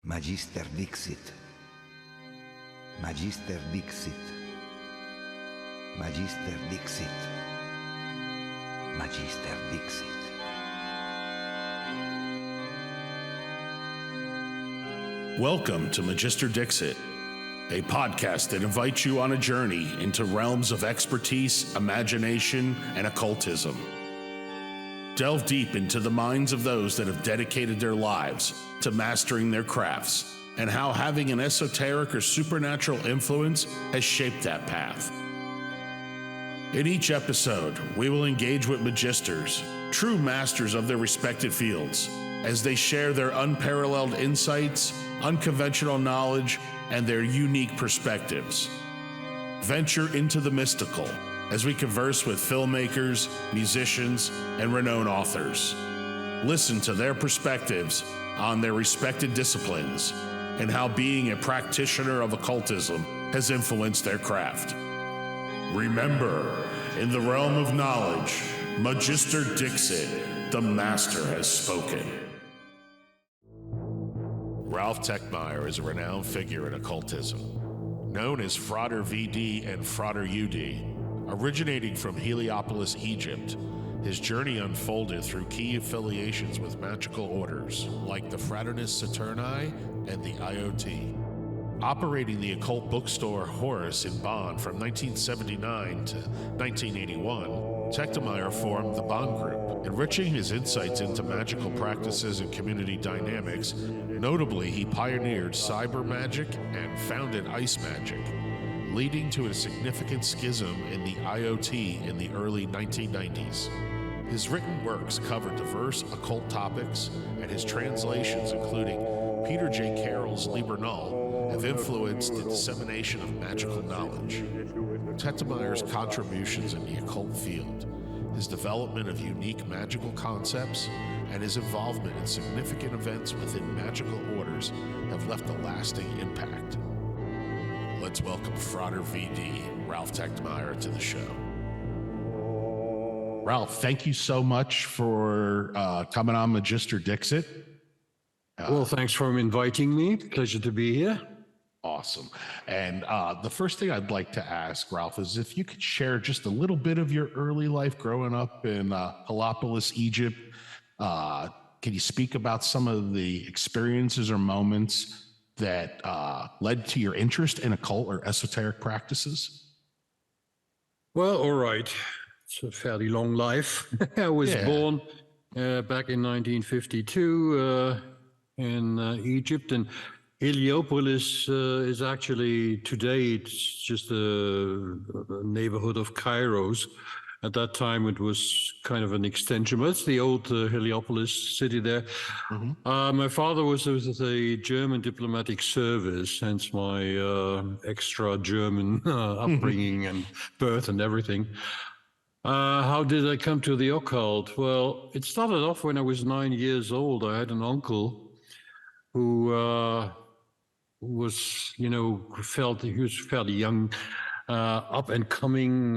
Magister Dixit. Magister Dixit. Magister Dixit. Magister Dixit. Welcome to Magister Dixit, a podcast that invites you on a journey into realms of expertise, imagination, and occultism. Delve deep into the minds of those that have dedicated their lives to mastering their crafts, and how having an esoteric or supernatural influence has shaped that path. In each episode, we will engage with magisters, true masters of their respected fields, as they share their unparalleled insights, unconventional knowledge, and their unique perspectives. Venture into the mystical as we converse with filmmakers, musicians, and renowned authors. Listen to their perspectives on their respected disciplines and how being a practitioner of occultism has influenced their craft. Remember, in the realm of knowledge, Magister Dixit, the master has spoken. Ralph Tegtmeier is a renowned figure in occultism. Known as Frater VD and Frater UD, originating from Heliopolis, Egypt, his journey unfolded through key affiliations with magical orders like the Fraternitas Saturni and the IoT. Operating the occult bookstore Horus in Bonn from 1979 to 1981, Tegtmeier formed the Bonn Group, enriching his insights into magical practices and community dynamics. Notably, he pioneered cyber magic and founded ice magic, leading to a significant schism in the IoT in the early 1990s. His written works cover diverse occult topics, and his translations, including Peter J. Carroll's Liber Null, have influenced the dissemination of magical knowledge. Tegtmeier's contributions in the occult field, his development of unique magical concepts, and his involvement in significant events within magical orders have left a lasting impact. Let's welcome Frater VD, Ralph Tegtmeier, to the show. Ralph, thank you so much for coming on Magister Dixit. Well, thanks for inviting me. Pleasure to be here. Awesome. And the first thing I'd like to ask, Ralph, is if you could share just a little bit of your early life growing up in Heliopolis, Egypt. Can you speak about some of the experiences or moments that led to your interest in occult or esoteric practices? Well, all right. It's a fairly long life. I was born back in 1952 in Egypt, and Heliopolis is actually, today, it's just a neighborhood of Cairo's. At that time, it was kind of an extension, but it's the old Heliopolis city there. Mm-hmm. My father was with a German diplomatic service, hence my extra German upbringing and birth and everything. How did I come to the occult? Well, it started off when I was 9 years old. I had an uncle who was, he was fairly young, up and coming,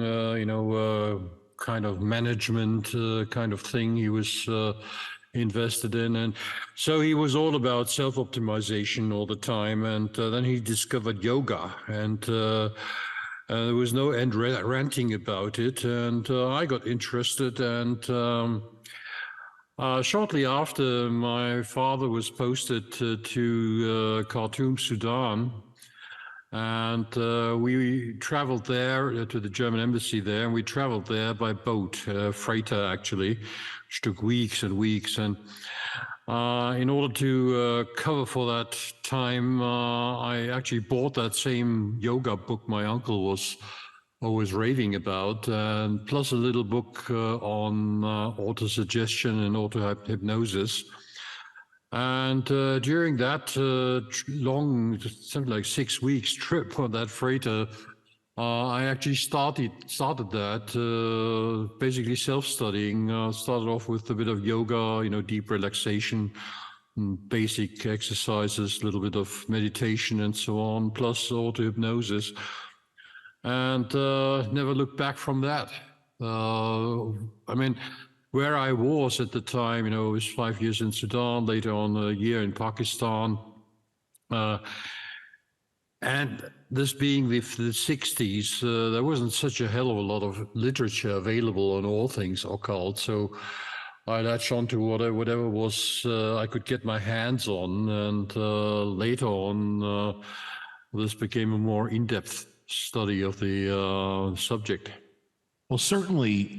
kind of management kind of thing he was invested in. And so he was all about self-optimization all the time. And then he discovered yoga, and there was no end ranting about it. And I got interested, and shortly after, my father was posted to Khartoum, Sudan, and we traveled there to the German embassy there, and we traveled there by boat, Frater actually, which took weeks and weeks. And in order to cover for that time, I actually bought that same yoga book my uncle was always raving about, and plus a little book on autosuggestion and auto-hypnosis. And during that long, something like 6 weeks trip on that freighter, I actually started that basically self-studying. Started off with a bit of yoga, deep relaxation, basic exercises, a little bit of meditation and so on, plus auto-hypnosis. And never looked back from that. Where I was at the time, it was 5 years in Sudan, later on a year in Pakistan. And this being the 60s, there wasn't such a hell of a lot of literature available on all things occult. So I latched on to whatever was I could get my hands on. And later on, this became a more in-depth study of the subject. Well, certainly,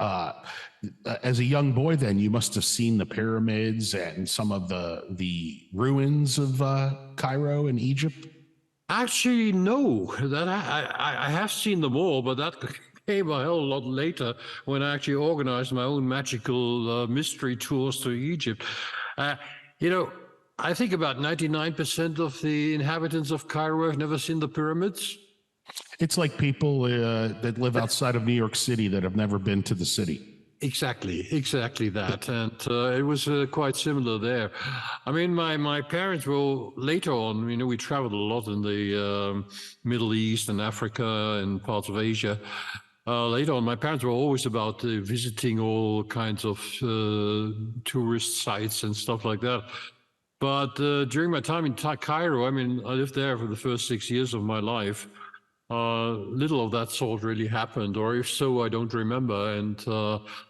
as a young boy, then you must have seen the pyramids and some of the ruins of Cairo in Egypt. Actually, no. That I have seen them all, but that came a hell of a lot later when I actually organized my own magical mystery tours to Egypt. You know, I think about 99% of the inhabitants of Cairo have never seen the pyramids. It's like people that live outside of New York City that have never been to the city. Exactly that. And it was quite similar there. I mean, my parents were later on, you know, we traveled a lot in the Middle East and Africa and parts of Asia. Later on, my parents were always about visiting all kinds of tourist sites and stuff like that. But during my time in Cairo, I mean, I lived there for the first 6 years of my life. Little of that sort really happened, or if so, I don't remember. And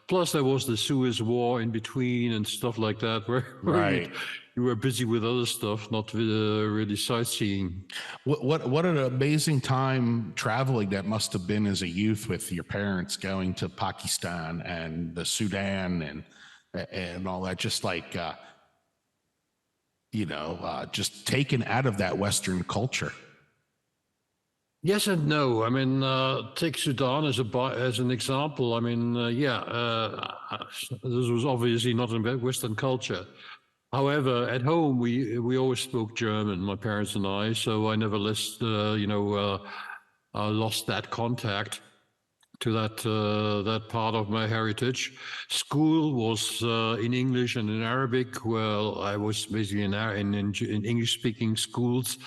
plus, there was the Suez War in between and stuff like that, where Right. you were busy with other stuff, not really sightseeing. What an amazing time traveling that must have been as a youth with your parents going to Pakistan and the Sudan and all that, just like just taken out of that Western culture. Yes and no. I mean, take Sudan as an example. I mean, this was obviously not in Western culture. However, at home we always spoke German, my parents and I. So I never lost that contact to that part of my heritage. School was in English and in Arabic. Well, I was basically in English-speaking schools.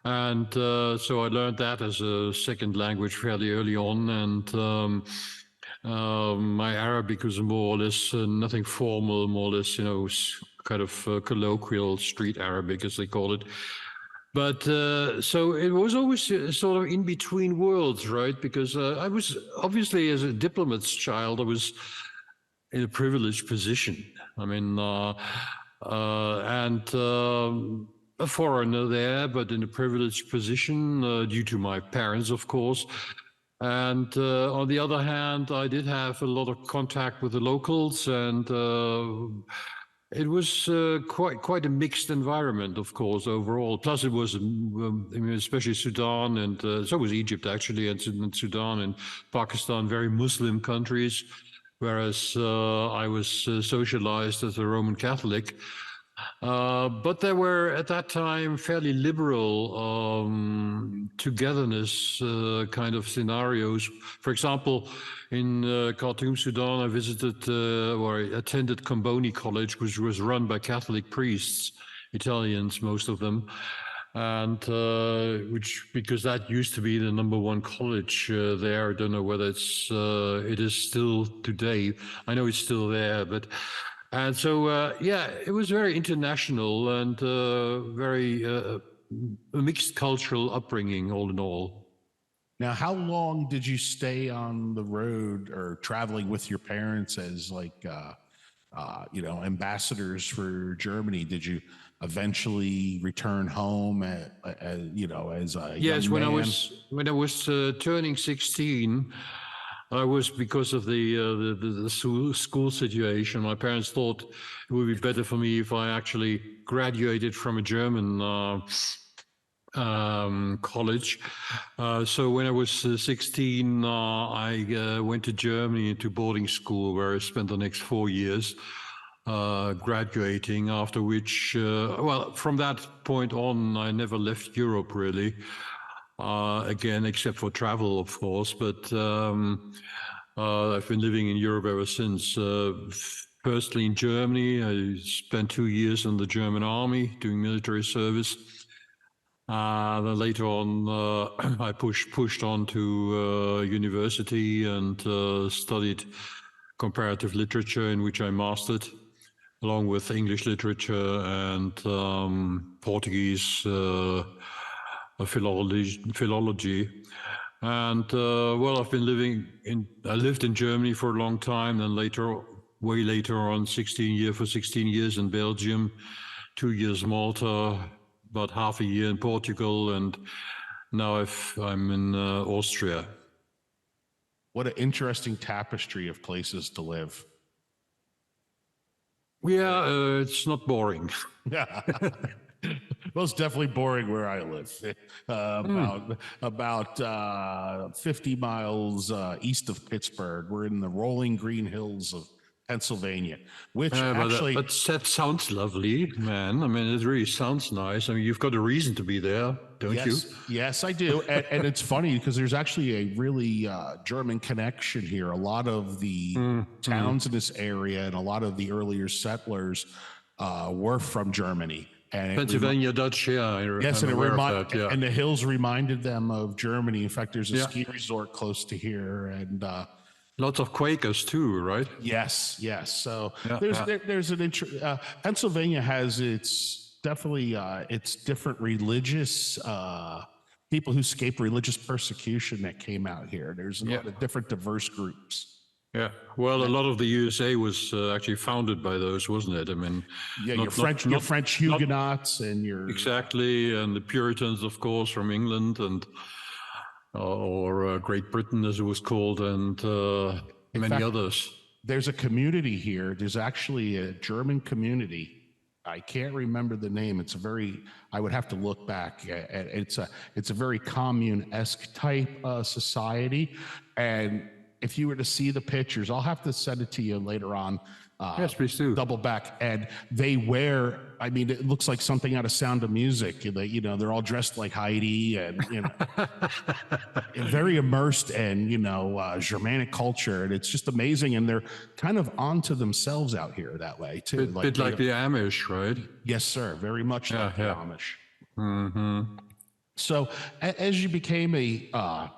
And so I learned that as a second language fairly early on. And my Arabic was more or less nothing formal, more or less, kind of colloquial street Arabic, as they call it. But so it was always sort of in between worlds, right? Because I was obviously, as a diplomat's child, I was in a privileged position. I mean, a foreigner there, but in a privileged position due to my parents, of course. And on the other hand, I did have a lot of contact with the locals, and it was quite a mixed environment, of course, overall. Plus, it was, especially Sudan, and so was Egypt, actually, and Sudan and Pakistan, very Muslim countries, whereas I was socialized as a Roman Catholic. But there were, at that time, fairly liberal togetherness kind of scenarios. For example, in Khartoum, Sudan, I visited or I attended Comboni College, which was run by Catholic priests, Italians, most of them. And because that used to be the #1 college there. I don't know whether it is still today. I know it's still there, but... And so, it was very international and very a mixed cultural upbringing, all in all. Now, how long did you stay on the road or traveling with your parents as ambassadors for Germany? Did you eventually return home as a young man? When I was turning 16. I was, because of the school situation, my parents thought it would be better for me if I actually graduated from a German college. So when I was 16, I went to Germany to boarding school, where I spent the next 4 years graduating, after which, from that point on, I never left Europe, really. Again, except for travel, of course, but I've been living in Europe ever since. Firstly in Germany, I spent 2 years in the German army doing military service. Then later on, I pushed on to university and studied comparative literature, in which I mastered. along with English literature and Portuguese philology. And well, I lived in Germany for a long time, and way later on, 16 years in Belgium, 2 years Malta, about half a year in Portugal, and now I'm in Austria. What an interesting tapestry of places to live. Yeah, it's not boring. Well, it's definitely boring where I live. About 50 miles east of Pittsburgh. We're in the rolling green hills of Pennsylvania, which actually... But that sounds lovely, man. I mean, it really sounds nice. I mean, you've got a reason to be there, don't you? Yes, I do. And it's funny because there's actually a really German connection here. A lot of the towns in this area and a lot of the earlier settlers were from Germany. And Pennsylvania Dutch, yeah. Yes, and yeah. and the hills reminded them of Germany. In fact, there's a ski resort close to here, and lots of Quakers too, right? Yes. So there's an Pennsylvania has its different religious people who escaped religious persecution that came out here. There's a lot of different diverse groups. Yeah, well, a lot of the USA was actually founded by those, wasn't it? I mean, your French Huguenots and your exactly, and the Puritans, of course, from England and or Great Britain, as it was called, and many others. There's a community here. There's actually a German community. I can't remember the name. I would have to look back. It's a very commune-esque type society, and if you were to see the pictures, I'll have to send it to you later on. Yes, please do. Double back. And they wear, I mean, it looks like something out of Sound of Music. They're all dressed like Heidi and, very immersed in, Germanic culture. And it's just amazing. And they're kind of onto themselves out here that way, too. Bit like the Amish, right? Yes, sir. Very much like the Amish. Mm-hmm. So as you became a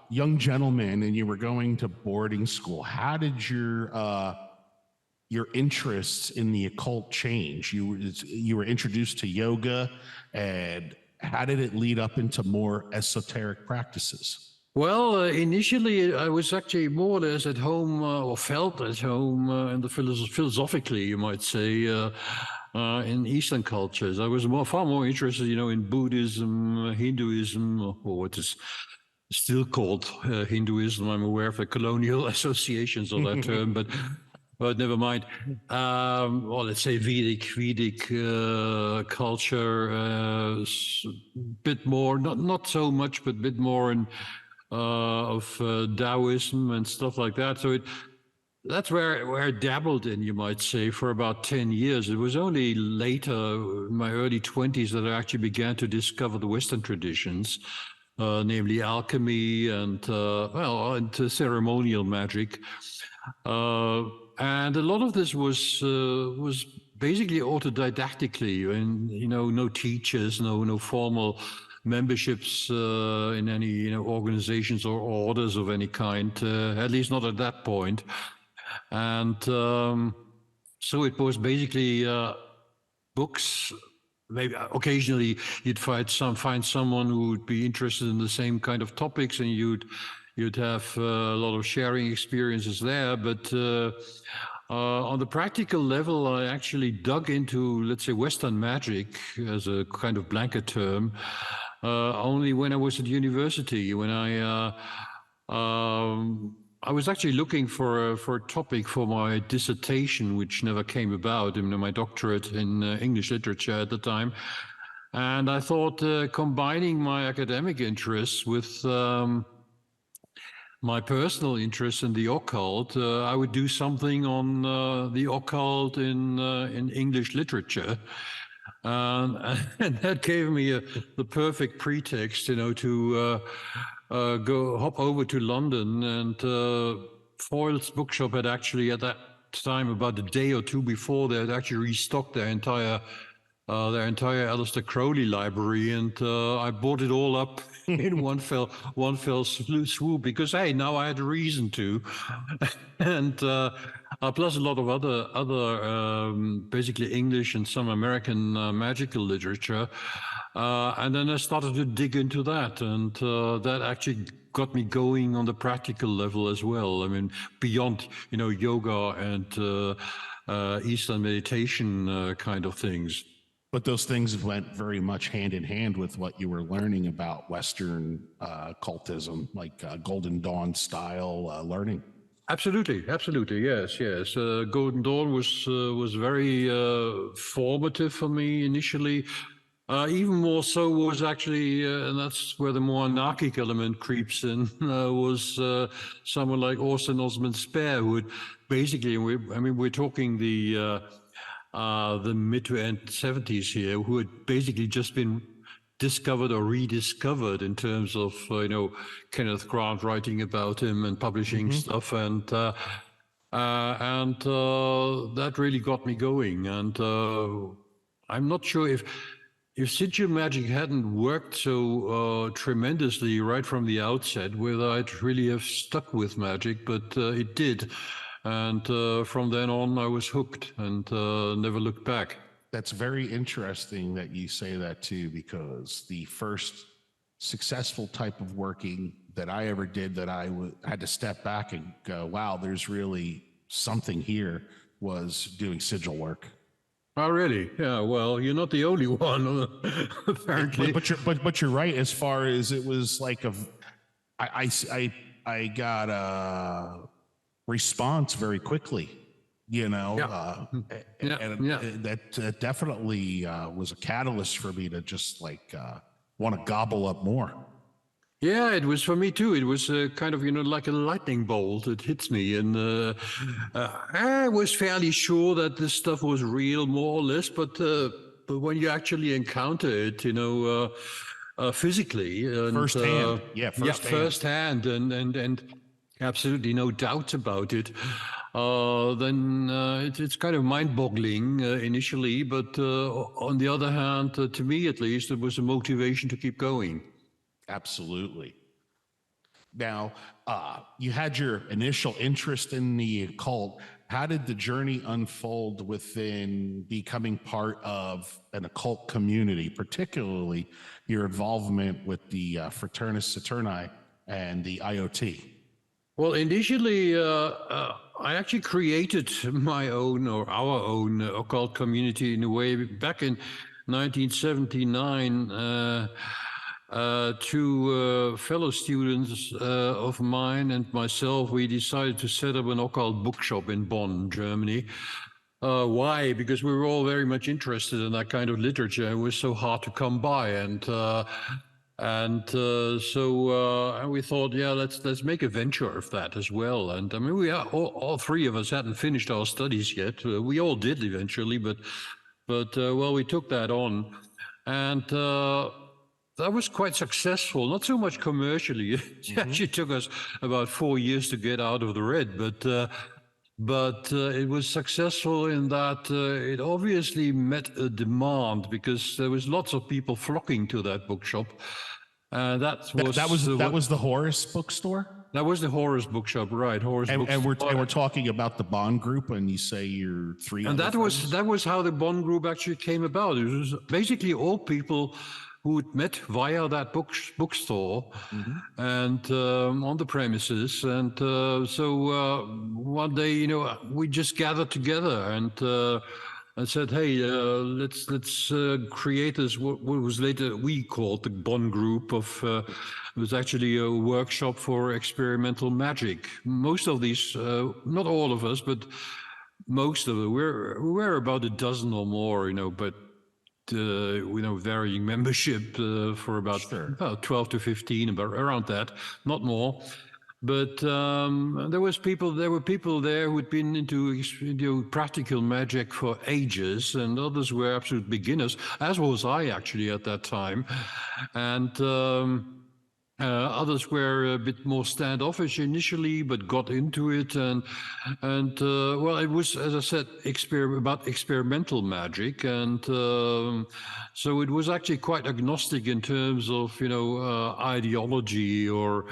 young gentleman and you were going to boarding school, how did your interests in the occult change? You were introduced to yoga, and how did it lead up into more esoteric practices? Well, initially I was actually more or less at home, or felt at home, and philosophically, you might say, in Eastern cultures. I was far more interested, in Buddhism, Hinduism, or what is still called Hinduism. I'm aware of the colonial associations of that term, but never mind. Well, let's say Vedic culture, a bit more, not so much, but a bit more of Taoism and stuff like that. So that's where I dabbled in, you might say, for about 10 years. It was only later, in my early 20s, that I actually began to discover the Western traditions, namely alchemy and ceremonial magic. And a lot of this was basically autodidactically, and no teachers, no formal memberships in any organizations or orders of any kind, at least not at that point. And so it was basically books. Maybe occasionally you'd find someone who would be interested in the same kind of topics, and you'd have a lot of sharing experiences there. But on the practical level, I actually dug into, let's say, Western magic as a kind of blanket term only when I was at university, when I was actually looking for a topic for my dissertation, which never came about, my doctorate in English literature at the time. And I thought combining my academic interests with my personal interest in the occult, I would do something on the occult in English literature. And that gave me the perfect pretext, to hop over to London. And Foyle's bookshop had actually, at that time, about a day or two before, they had actually restocked their entire Aleister Crowley library, and I bought it all up in one fell swoop, because hey, now I had a reason to, and plus a lot of other basically English and some American magical literature. And then I started to dig into that, and that actually got me going on the practical level as well. I mean, beyond, yoga and Eastern meditation kind of things. But those things went very much hand in hand with what you were learning about Western occultism, like Golden Dawn style learning. Absolutely, yes. Golden Dawn was very formative for me initially. Even more so was actually, and that's where the more anarchic element creeps in, was someone like Orson Osman Spare, who would basically, we're talking the mid to end 70s here, who had basically just been discovered or rediscovered in terms of, Kenneth Grant writing about him and publishing stuff. And that really got me going. And I'm not sure if Sigil magic hadn't worked so tremendously right from the outset, whether I'd really have stuck with magic, but it did. And from then on, I was hooked and never looked back. That's very interesting that you say that too, because the first successful type of working that I ever did that I had to step back and go, wow, there's really something here, was doing sigil work. Oh, really? Yeah. Well, you're not the only one, apparently. But you're right. As far as it was like I got a response very quickly. That definitely was a catalyst for me to just want to gobble up more. Yeah, it was for me too. It was kind of, like a lightning bolt. It hits me. And I was fairly sure that this stuff was real, more or less. But when you actually encounter it, physically. And, firsthand. Firsthand. And absolutely no doubt about it. Then it's kind of mind-boggling initially. But on the other hand, to me at least, it was a motivation to keep going. Absolutely. Now, you had your initial interest in the occult. How did the journey unfold within becoming part of an occult community, particularly your involvement with the Fraternitas Saturni and the IoT? Well, initially, I actually created my own or our own occult community in a way back in 1979. Two fellow students of mine and myself, we decided to set up an occult bookshop in Bonn, Germany. Why? Because we were all very much interested in that kind of literature. It was so hard to come by, and we thought, yeah, let's make a venture of that as well. And I mean, we are all three of us hadn't finished our studies yet. We all did eventually, but we took that on, and that was quite successful, not so much commercially. It actually took us about 4 years to get out of the red, but it was successful in that it obviously met a demand, because there was lots of people flocking to that bookshop. That was the Horus bookstore? That was the Horus bookshop, right? Horus bookstore. And we're talking about the Bonn Group, and you say you're three. And that was how the Bonn Group actually came about. It was basically all people who had met via that bookstore and on the premises. And so one day, we just gathered together and said, hey, let's create this, what was later we called the Bonn Group of, it was actually a workshop for experimental magic. Most of these, not all of us, but most of it, we're about a dozen or more, but varying membership for about 12 to 15, around that, not more. But there were people there who had been into practical magic for ages, and others were absolute beginners, as was I actually at that time. And others were a bit more standoffish initially, but got into it, and it was, as I said, about experimental magic, and so it was actually quite agnostic in terms of ideology or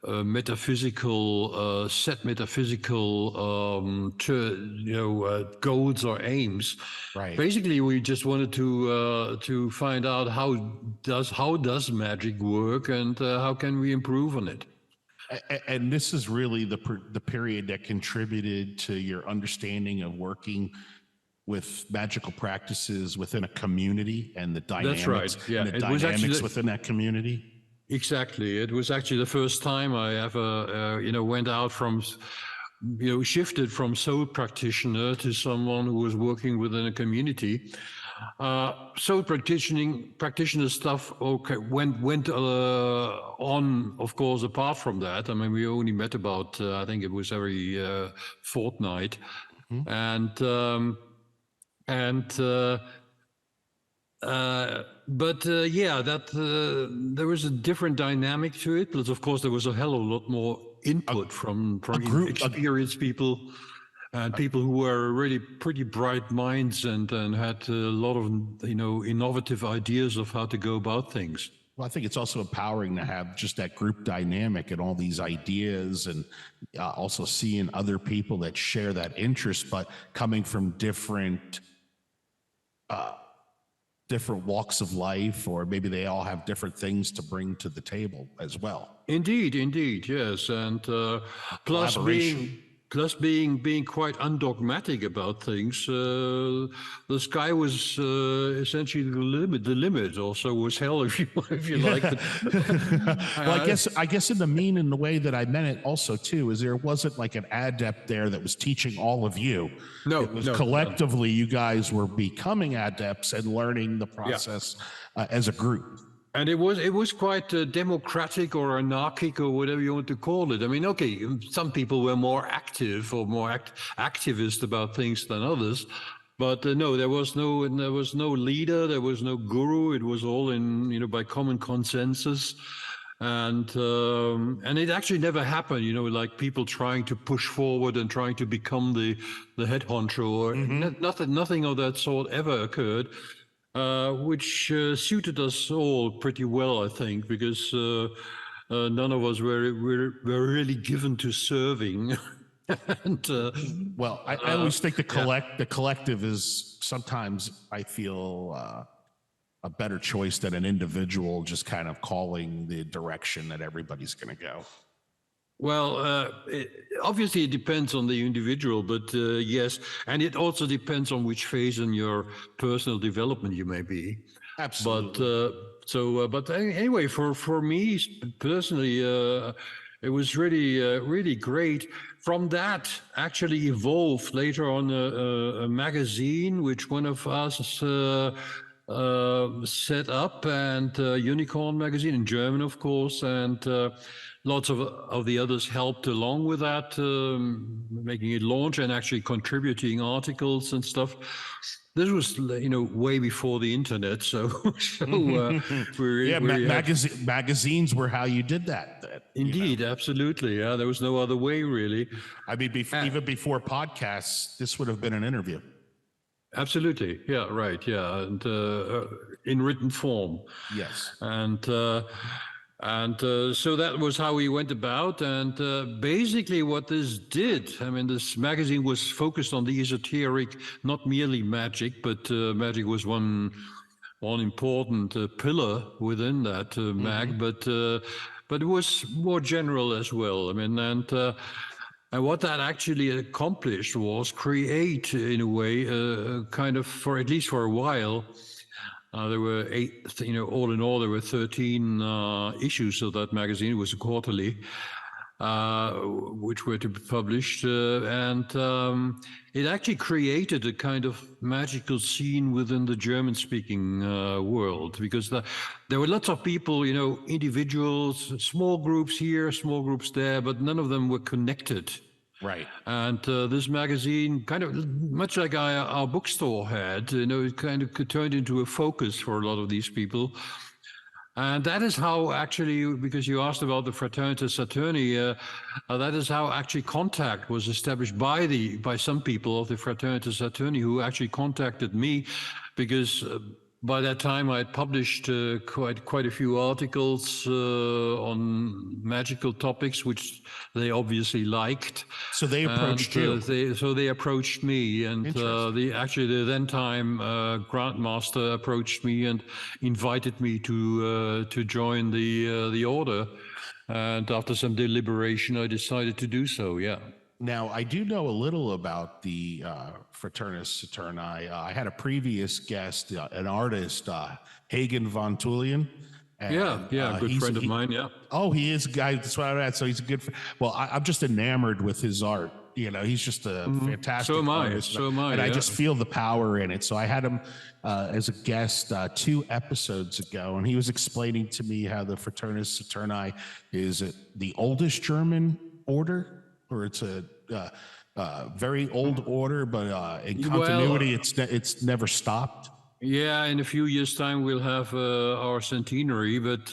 metaphysical set metaphysical goals or aims. Right. Basically, we just wanted to find out how does magic work, and how can we improve on it. And this is really the period that contributed to your understanding of working with magical practices within a community and the dynamics. That's right. Yeah, and the dynamics within that community. Exactly. It was actually the first time I ever, went out from, shifted from sole practitioner to someone who was working within a community. Sole practitioner stuff went on, of course, apart from that. I mean, we only met about, I think it was every fortnight. Mm-hmm. There was a different dynamic to it, but of course there was a hell of a lot more input from experienced people and people who were really pretty bright minds and had a lot of innovative ideas of how to go about things. Well, I think it's also empowering to have just that group dynamic and all these ideas, and also seeing other people that share that interest, but coming from different walks of life, or maybe they all have different things to bring to the table as well. Indeed, yes, and plus being quite undogmatic about things. The sky was essentially the limit. Also was hell, if you like. Well, I guess in the way that I meant it also too is there wasn't like an adept there that was teaching all of you. No, it was collectively you guys were becoming adepts and learning the process as a group. And it was quite democratic or anarchic or whatever you want to call it. I mean, okay, some people were more active or more activist about things than others, but no, there was no leader, there was no guru. It was all by common consensus, and it actually never happened. Like people trying to push forward and trying to become the head honcho, or nothing of that sort ever occurred. Which suited us all pretty well, I think, because none of us were really given to serving. And, I always think the collective is sometimes, I feel, a better choice than an individual just kind of calling the direction that everybody's going to go. Well, obviously it depends on the individual, but yes, and it also depends on which phase in your personal development you may be. Absolutely. But anyway, for me personally, it was really great. From that, actually evolved later on a magazine which one of us set up, and Unicorn magazine in German, of course, and lots of the others helped along with that, making it launch and actually contributing articles and stuff. This was, way before the internet, so magazines were how you did that. Indeed, absolutely. Yeah, there was no other way, really. I mean, even before podcasts, this would have been an interview. Absolutely. Yeah, right. Yeah, and in written form. Yes. And so that was how we went about. And basically what this did, I mean, this magazine was focused on the esoteric, not merely magic, but magic was one important pillar within that mag, but it was more general as well. I mean, and what that actually accomplished was create, in a way, kind of, at least for a while, there were 8, all in all, there were 13 issues of that magazine. It was a quarterly, which were to be published. And it actually created a kind of magical scene within the German-speaking world, because there were lots of people, individuals, small groups here, small groups there, but none of them were connected. Right. And this magazine, kind of much like our bookstore had, it kind of turned into a focus for a lot of these people. And that is how actually, because you asked about the Fraternitas Saturni, that is how actually contact was established by some people of the Fraternitas Saturni, who actually contacted me, because by that time, I had published quite a few articles on magical topics, which they obviously liked. So they approached you. They approached me, and Interesting. the then time Grandmaster approached me and invited me to join the order. And after some deliberation, I decided to do so. Yeah. Now, I do know a little about the Fraternitas Saturni. I had a previous guest, an artist, Hagen von Tullian. And, good friend of mine. Yeah. Oh, he is a guy. That's what I'm at. So he's a good. Well, I'm just enamored with his art. You know, he's just a fantastic artist. So am I. And I yeah. just feel the power in it. So I had him as a guest 2 episodes ago, and he was explaining to me how the Fraternitas Saturni is the oldest German order, or it's a very old order, but in continuity, it's never stopped. Yeah, in a few years' time, we'll have our centenary, but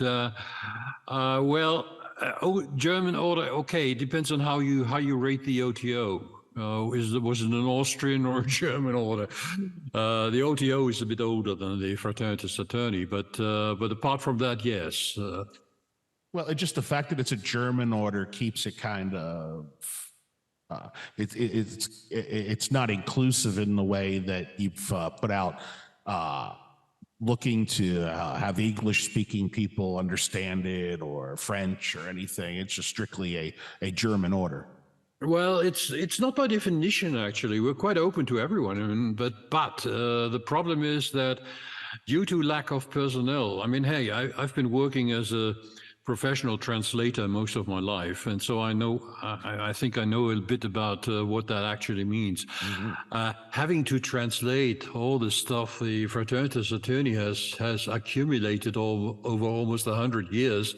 German order. Okay, it depends on how you rate the OTO. Was it an Austrian or a German order? The OTO is a bit older than the Fraternitas Saturni, but apart from that, yes. Well, just the fact that it's a German order keeps it kind of. It's not inclusive in the way that you've put out, looking to have English-speaking people understand it, or French or anything. It's just strictly a German order. Well, it's not by definition, actually. We're quite open to everyone, but the problem is that due to lack of personnel, I mean, hey, I've been working as a professional translator most of my life, and so I think I know a bit about what that actually means. Having to translate all the stuff the Fraternitas Saturni has accumulated over almost 100 years,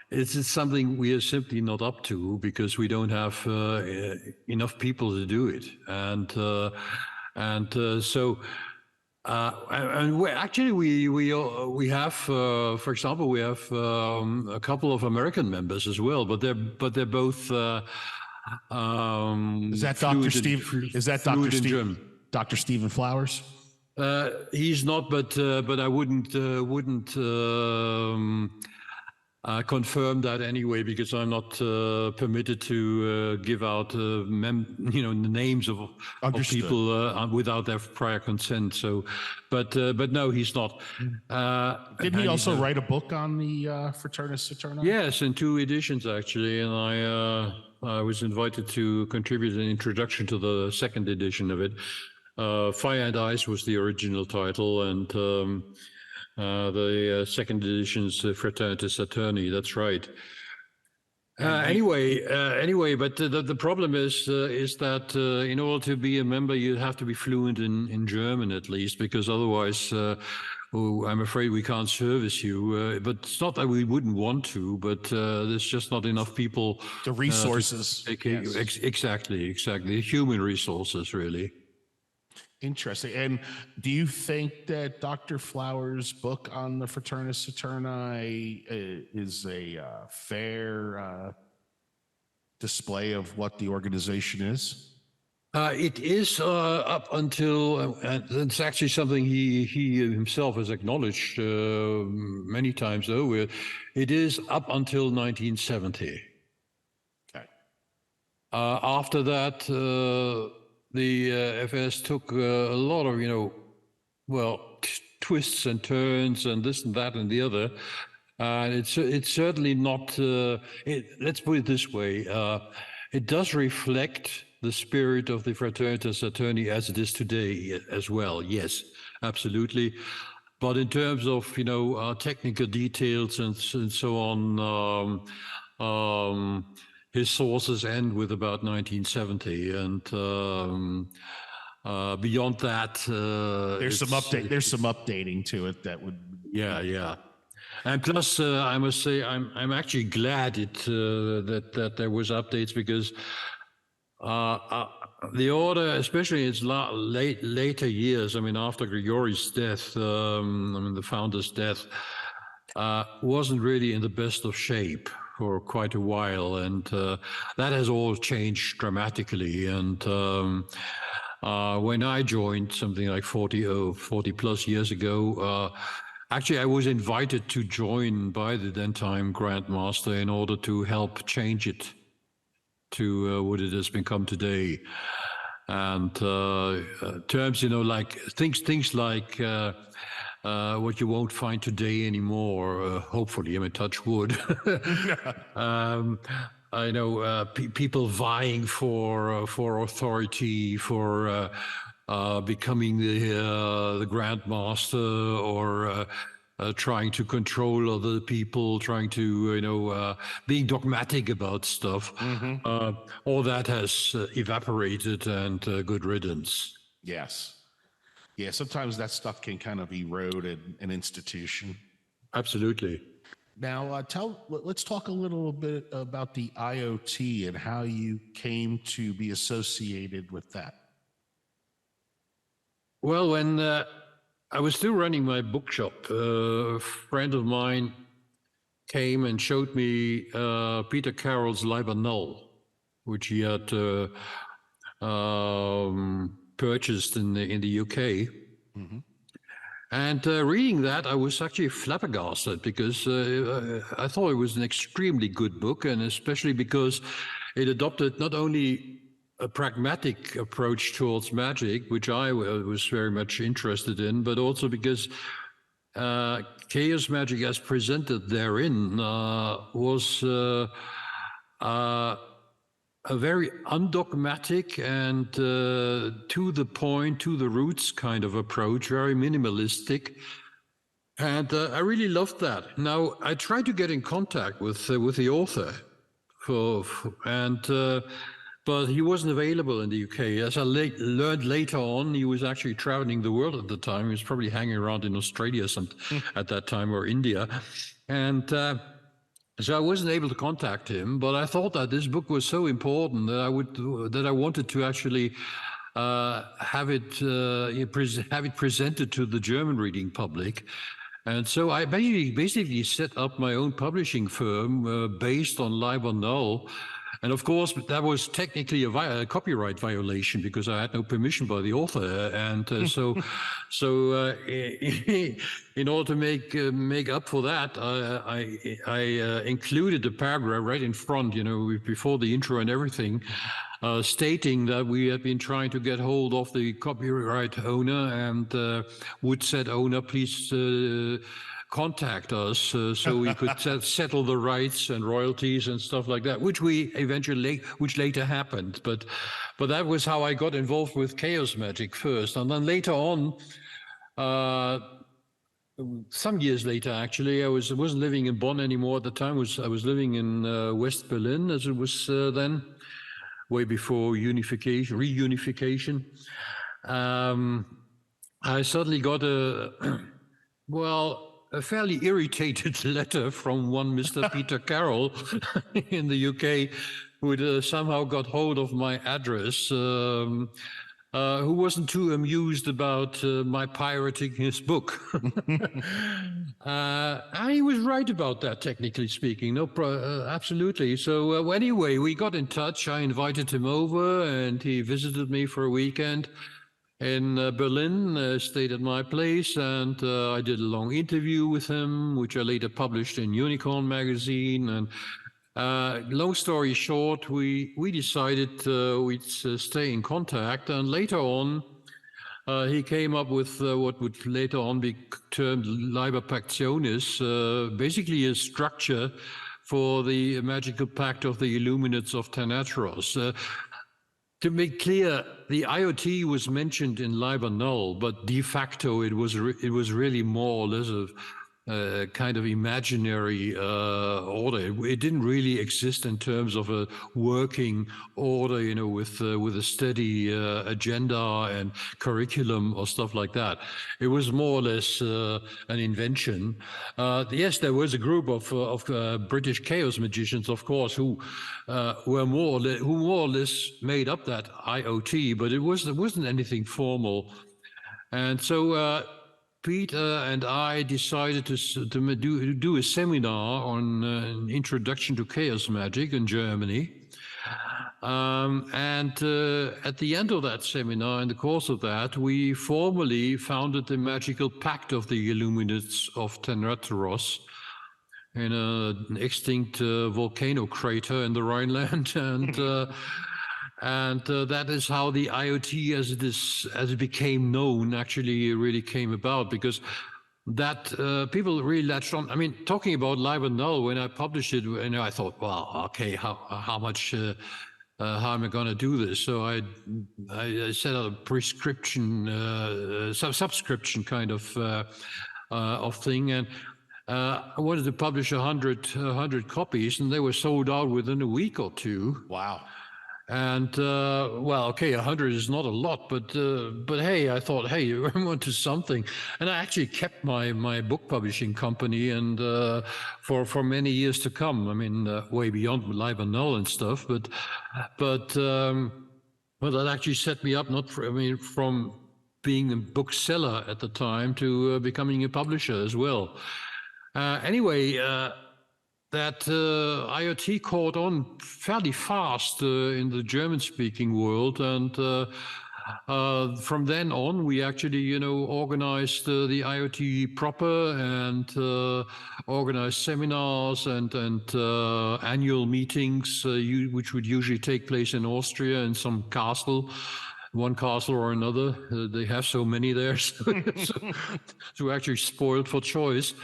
it's something we are simply not up to, because we don't have enough people to do it, and so. Actually, we have, for example, we have a couple of American members as well, but they're both. Is that Dr. Steve? Is that Dr. Steve? Dr. Stephen Flowers? He's not, but I wouldn't confirm that anyway, because I'm not permitted to give out the names of people without their prior consent. So, but no, he's not. Didn't he also write a book on the Fraternitas Saturni? Yes, in 2 editions actually, and I was invited to contribute an introduction to the 2nd edition of it. Fire and Ice was the original title, and the 2nd edition's Fraternitas Saturni. That's right. Anyway, but the problem is that in order to be a member, you have to be fluent in German at least, because otherwise, I'm afraid we can't service you. But it's not that we wouldn't want to, but there's just not enough people. The resources. Yes. Exactly. The human resources, really. Interesting. And do you think that Dr. Flowers' book on the Fraternitas Saturni is a fair display of what the organization is? It is up until, it's actually something he himself has acknowledged many times, though. It is up until 1970. Okay. After that, the FS took a lot of, twists and turns and this and that and the other. And it's certainly not, let's put it this way, it does reflect the spirit of the Fraternitas Saturni as it is today as well. Yes, absolutely. But in terms of, technical details and so on, his sources end with about 1970, and beyond that, there's some updating to it that would. Yeah. And plus, I must say, I'm actually glad that there was updates, because the order, especially in its later years, I mean, after Grigori's death, the founder's death, wasn't really in the best of shape for quite a while, and that has all changed dramatically. And When I joined something like 40 plus years ago, actually I was invited to join by the then time Grandmaster in order to help change it to what it has become today. And terms, like things like what you won't find today anymore, hopefully, touch wood. I know people vying for authority, for becoming the Grandmaster, or trying to control other people, trying to, being dogmatic about stuff. All that has evaporated, and good riddance. Yes. Yeah, sometimes that stuff can kind of erode an institution. Absolutely. Now, let's talk a little bit about the IoT and how you came to be associated with that. Well, when I was still running my bookshop, a friend of mine came and showed me Peter Carroll's Liber Null, which he had purchased in the UK. And reading that, I was actually flabbergasted, because I thought it was an extremely good book, and especially because it adopted not only a pragmatic approach towards magic, which I was very much interested in, but also because chaos magic as presented therein was a very undogmatic and to the point, to the roots kind of approach, very minimalistic. And I really loved that. Now, I tried to get in contact with the author, but he wasn't available in the UK. As I learned later on, he was actually traveling the world at the time. He was probably hanging around in Australia at that time, or India. And so I wasn't able to contact him, but I thought that this book was so important that I wanted to actually have it presented to the German reading public. And so I basically set up my own publishing firm based on Liber Null. And of course, that was technically a copyright violation, because I had no permission by the author. And so in order to make up for that, I included a paragraph right in front, before the intro and everything, stating that we had been trying to get hold of the copyright owner, and would said owner please contact us so we could settle the rights and royalties and stuff like that, which later happened. But that was how I got involved with chaos magic first, and then later on, some years later, actually, I wasn't living in Bonn anymore at the time. I was living in West Berlin, as it was then, way before reunification. I suddenly got a fairly irritated letter from one Mr. Peter Carroll in the UK, who had somehow got hold of my address, who wasn't too amused about my pirating his book. He was right about that, technically speaking. Absolutely. So anyway, we got in touch. I invited him over, and he visited me for a weekend in Berlin, stayed at my place, and I did a long interview with him, which I later published in Unicorn magazine. And long story short, we decided we'd stay in contact, and later on, he came up with what would later on be termed Liber Pactionis, basically a structure for the magical pact of the Illuminates of Thanateros. To make clear, the IoT was mentioned in Liber Null, but de facto it was really more or less a kind of imaginary order. It didn't really exist in terms of a working order, with a steady agenda and curriculum or stuff like that. It was more or less an invention. Yes, there was a group of British chaos magicians, of course, who more or less made up that IoT, but it wasn't anything formal. And so Peter and I decided to do a seminar on an introduction to chaos magic in Germany. At the end of that seminar, in the course of that, we formally founded the Magical Pact of the Illuminates of Thanateros in an extinct volcano crater in the Rhineland, and that is how the IoT, as it became known, actually really came about, because that people really latched on. I mean, talking about Liber Null, when I published it, and I thought, well, okay, how much, how am I going to do this? So I set out a prescription, subscription kind of thing, and I wanted to publish 100 copies, and they were sold out within a week or two. Wow. And well, okay, 100 is not a lot, but hey, I thought, hey, I'm onto something, and I actually kept my book publishing company, and for many years to come. I mean, way beyond Liber Null and stuff, but well, that actually set me up, from being a bookseller at the time to becoming a publisher as well. Anyway. That IoT caught on fairly fast in the German-speaking world, and from then on, we actually, organized the IoT proper, and organized seminars and annual meetings, which would usually take place in Austria in some castle. One castle or another. They have so many there, so we're actually spoiled for choice.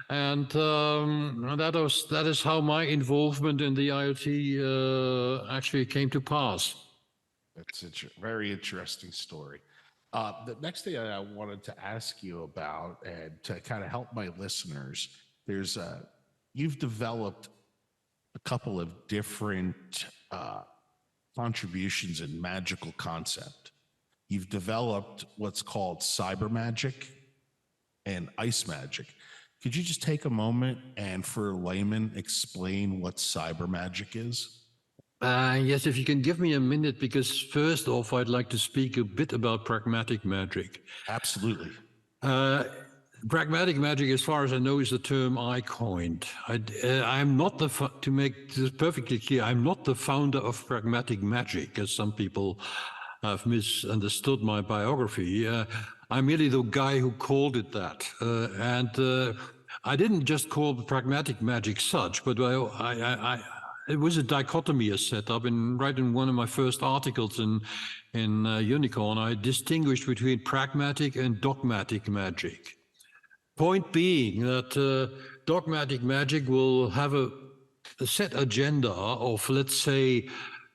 And that is how my involvement in the IoT actually came to pass. That's a very interesting story. The next thing I wanted to ask you about, and to kind of help my listeners, you've developed a couple of different contributions in magical concept. You've developed what's called cyber magic and ice magic. Could you just take a moment and, for a layman, explain what cyber magic is? Yes, if you can give me a minute, because first off, I'd like to speak a bit about pragmatic magic. Absolutely. Pragmatic magic, as far as I know, is the term I coined. I'm not to make this perfectly clear, I'm not the founder of pragmatic magic, as some people have misunderstood my biography. I'm merely the guy who called it that. I didn't just call pragmatic magic such, but it was a dichotomy set up, and right in one of my first articles in Unicorn, I distinguished between pragmatic and dogmatic magic. Point being that dogmatic magic will have a set agenda of, let's say,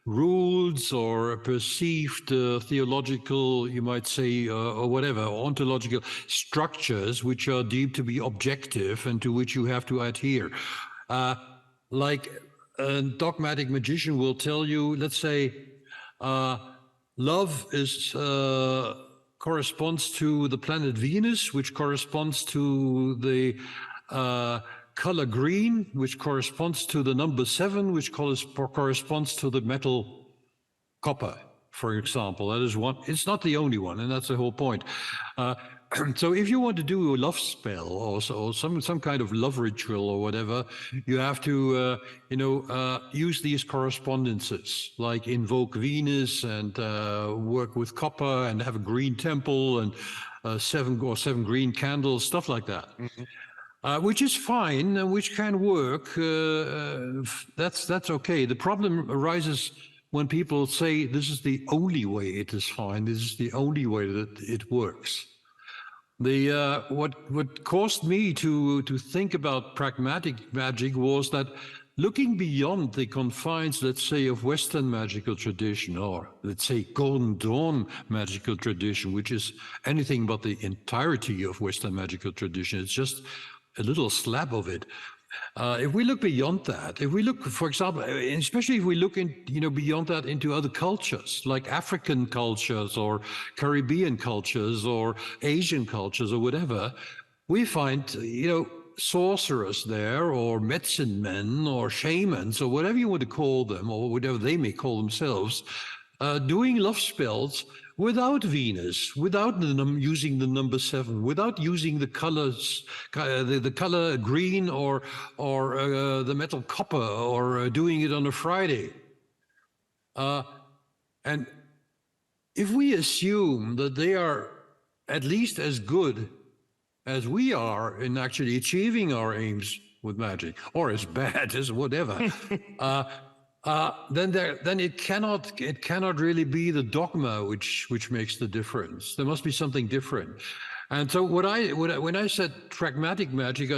rules or perceived theological, you might say, or whatever, ontological structures which are deemed to be objective and to which you have to adhere. Like a dogmatic magician will tell you, let's say, love is corresponds to the planet Venus, which corresponds to the color green, which corresponds to the number 7, which corresponds to the metal copper, for example. That is one. It's not the only one, and that's the whole point. So if you want to do a love spell or some kind of love ritual or whatever, you have to use these correspondences, like invoke Venus and work with copper and have a green temple and 7 green candles, stuff like that. Mm-hmm. Which is fine, which can work. That's okay. The problem arises when people say this is the only way it is fine. This is the only way that it works. What caused me to think about pragmatic magic was that looking beyond the confines, let's say, of Western magical tradition, or let's say Golden Dawn magical tradition, which is anything but the entirety of Western magical tradition. It's just a little slab of it. If we look beyond that, if we look, for example, especially if we look beyond that into other cultures, like African cultures or Caribbean cultures or Asian cultures or whatever, we find, sorcerers there, or medicine men or shamans or whatever you want to call them, or whatever they may call themselves, doing love spells without Venus, without using the number 7, without using the colors, the color green or the metal copper, or doing it on a Friday. And if we assume that they are at least as good as we are in actually achieving our aims with magic, or as bad as whatever, then it cannot really be the dogma which makes the difference. There must be something different. And so when I said pragmatic magic,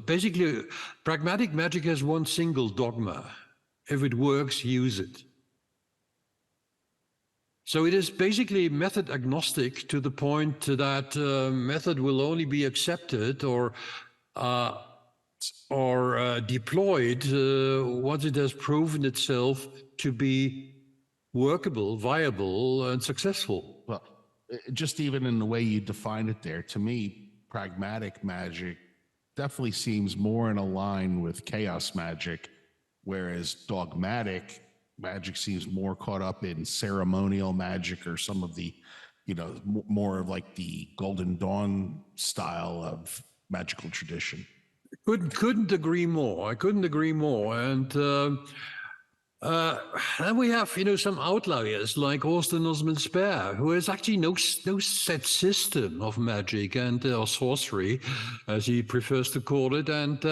basically pragmatic magic has one single dogma: if it works, use it. So it is basically method agnostic to the point that method will only be accepted or deployed once it has proven itself to be workable, viable, and successful. Well, just even in the way you define it there, to me, pragmatic magic definitely seems more in a line with chaos magic, whereas dogmatic magic seems more caught up in ceremonial magic or some of the, more of like the Golden Dawn style of magical tradition. Couldn't agree more. I couldn't agree more. And then we have, some outliers like Austin Osman Spare, who has actually no set system of magic and or sorcery, as he prefers to call it, and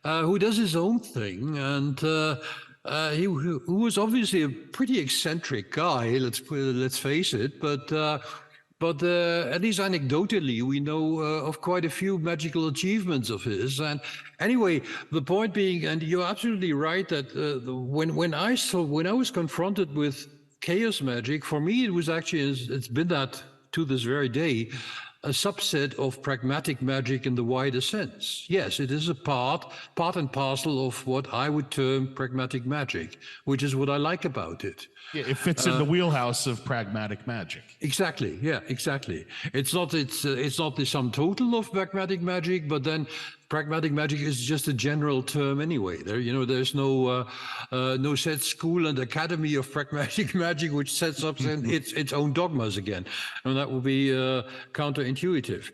who does his own thing. And who was obviously a pretty eccentric guy. Let's face it, but at least anecdotally, we know of quite a few magical achievements of his. And anyway, the point being, and you're absolutely right, that when I was confronted with chaos magic, for me it was actually, it's been that to this very day, a subset of pragmatic magic in the wider sense. Yes, it is a part and parcel of what I would term pragmatic magic, which is what I like about it. Yeah, it fits in the wheelhouse of pragmatic magic. Exactly. Yeah, exactly. It's not the sum total of pragmatic magic, but then pragmatic magic is just a general term anyway. There's no set school and academy of pragmatic magic which sets up its own dogmas again, and that would be counterintuitive.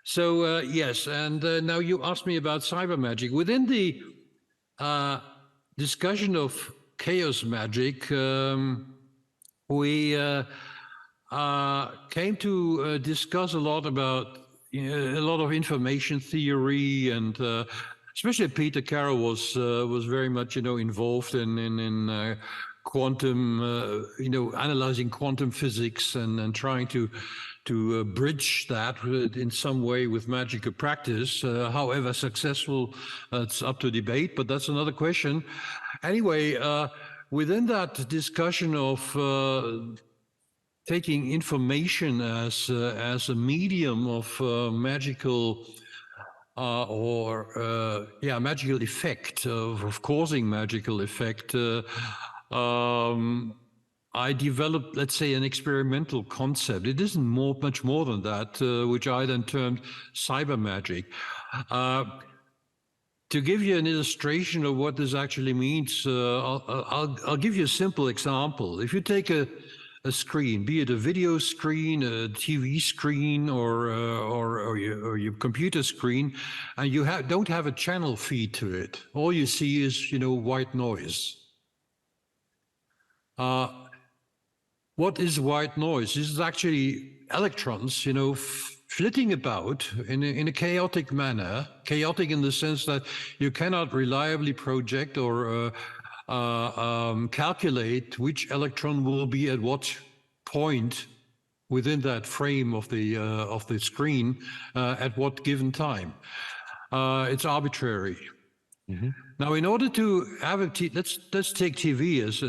So yes, and now you asked me about cyber magic. Within the discussion of chaos magic, we came to discuss a lot about a lot of information theory, and especially Peter Carroll was very much involved in quantum, analyzing quantum physics and trying to bridge that in some way with magical practice. However successful, it's up to debate, but that's another question. Anyway, within that discussion of taking information as a medium of magical magical effect, of causing magical effect, I developed, let's say, an experimental concept. It isn't much more than that, which I then termed cyber magic. To give you an illustration of what this actually means, I'll give you a simple example. If you take a screen, be it a video screen, a TV screen, or your computer screen, and you don't have a channel feed to it, all you see is white noise. What is white noise? This is actually electrons, flitting about in a chaotic manner. Chaotic in the sense that you cannot reliably project or calculate which electron will be at what point within that frame of the screen at what given time. It's arbitrary. Mm-hmm. Now, in order to have let's take TV as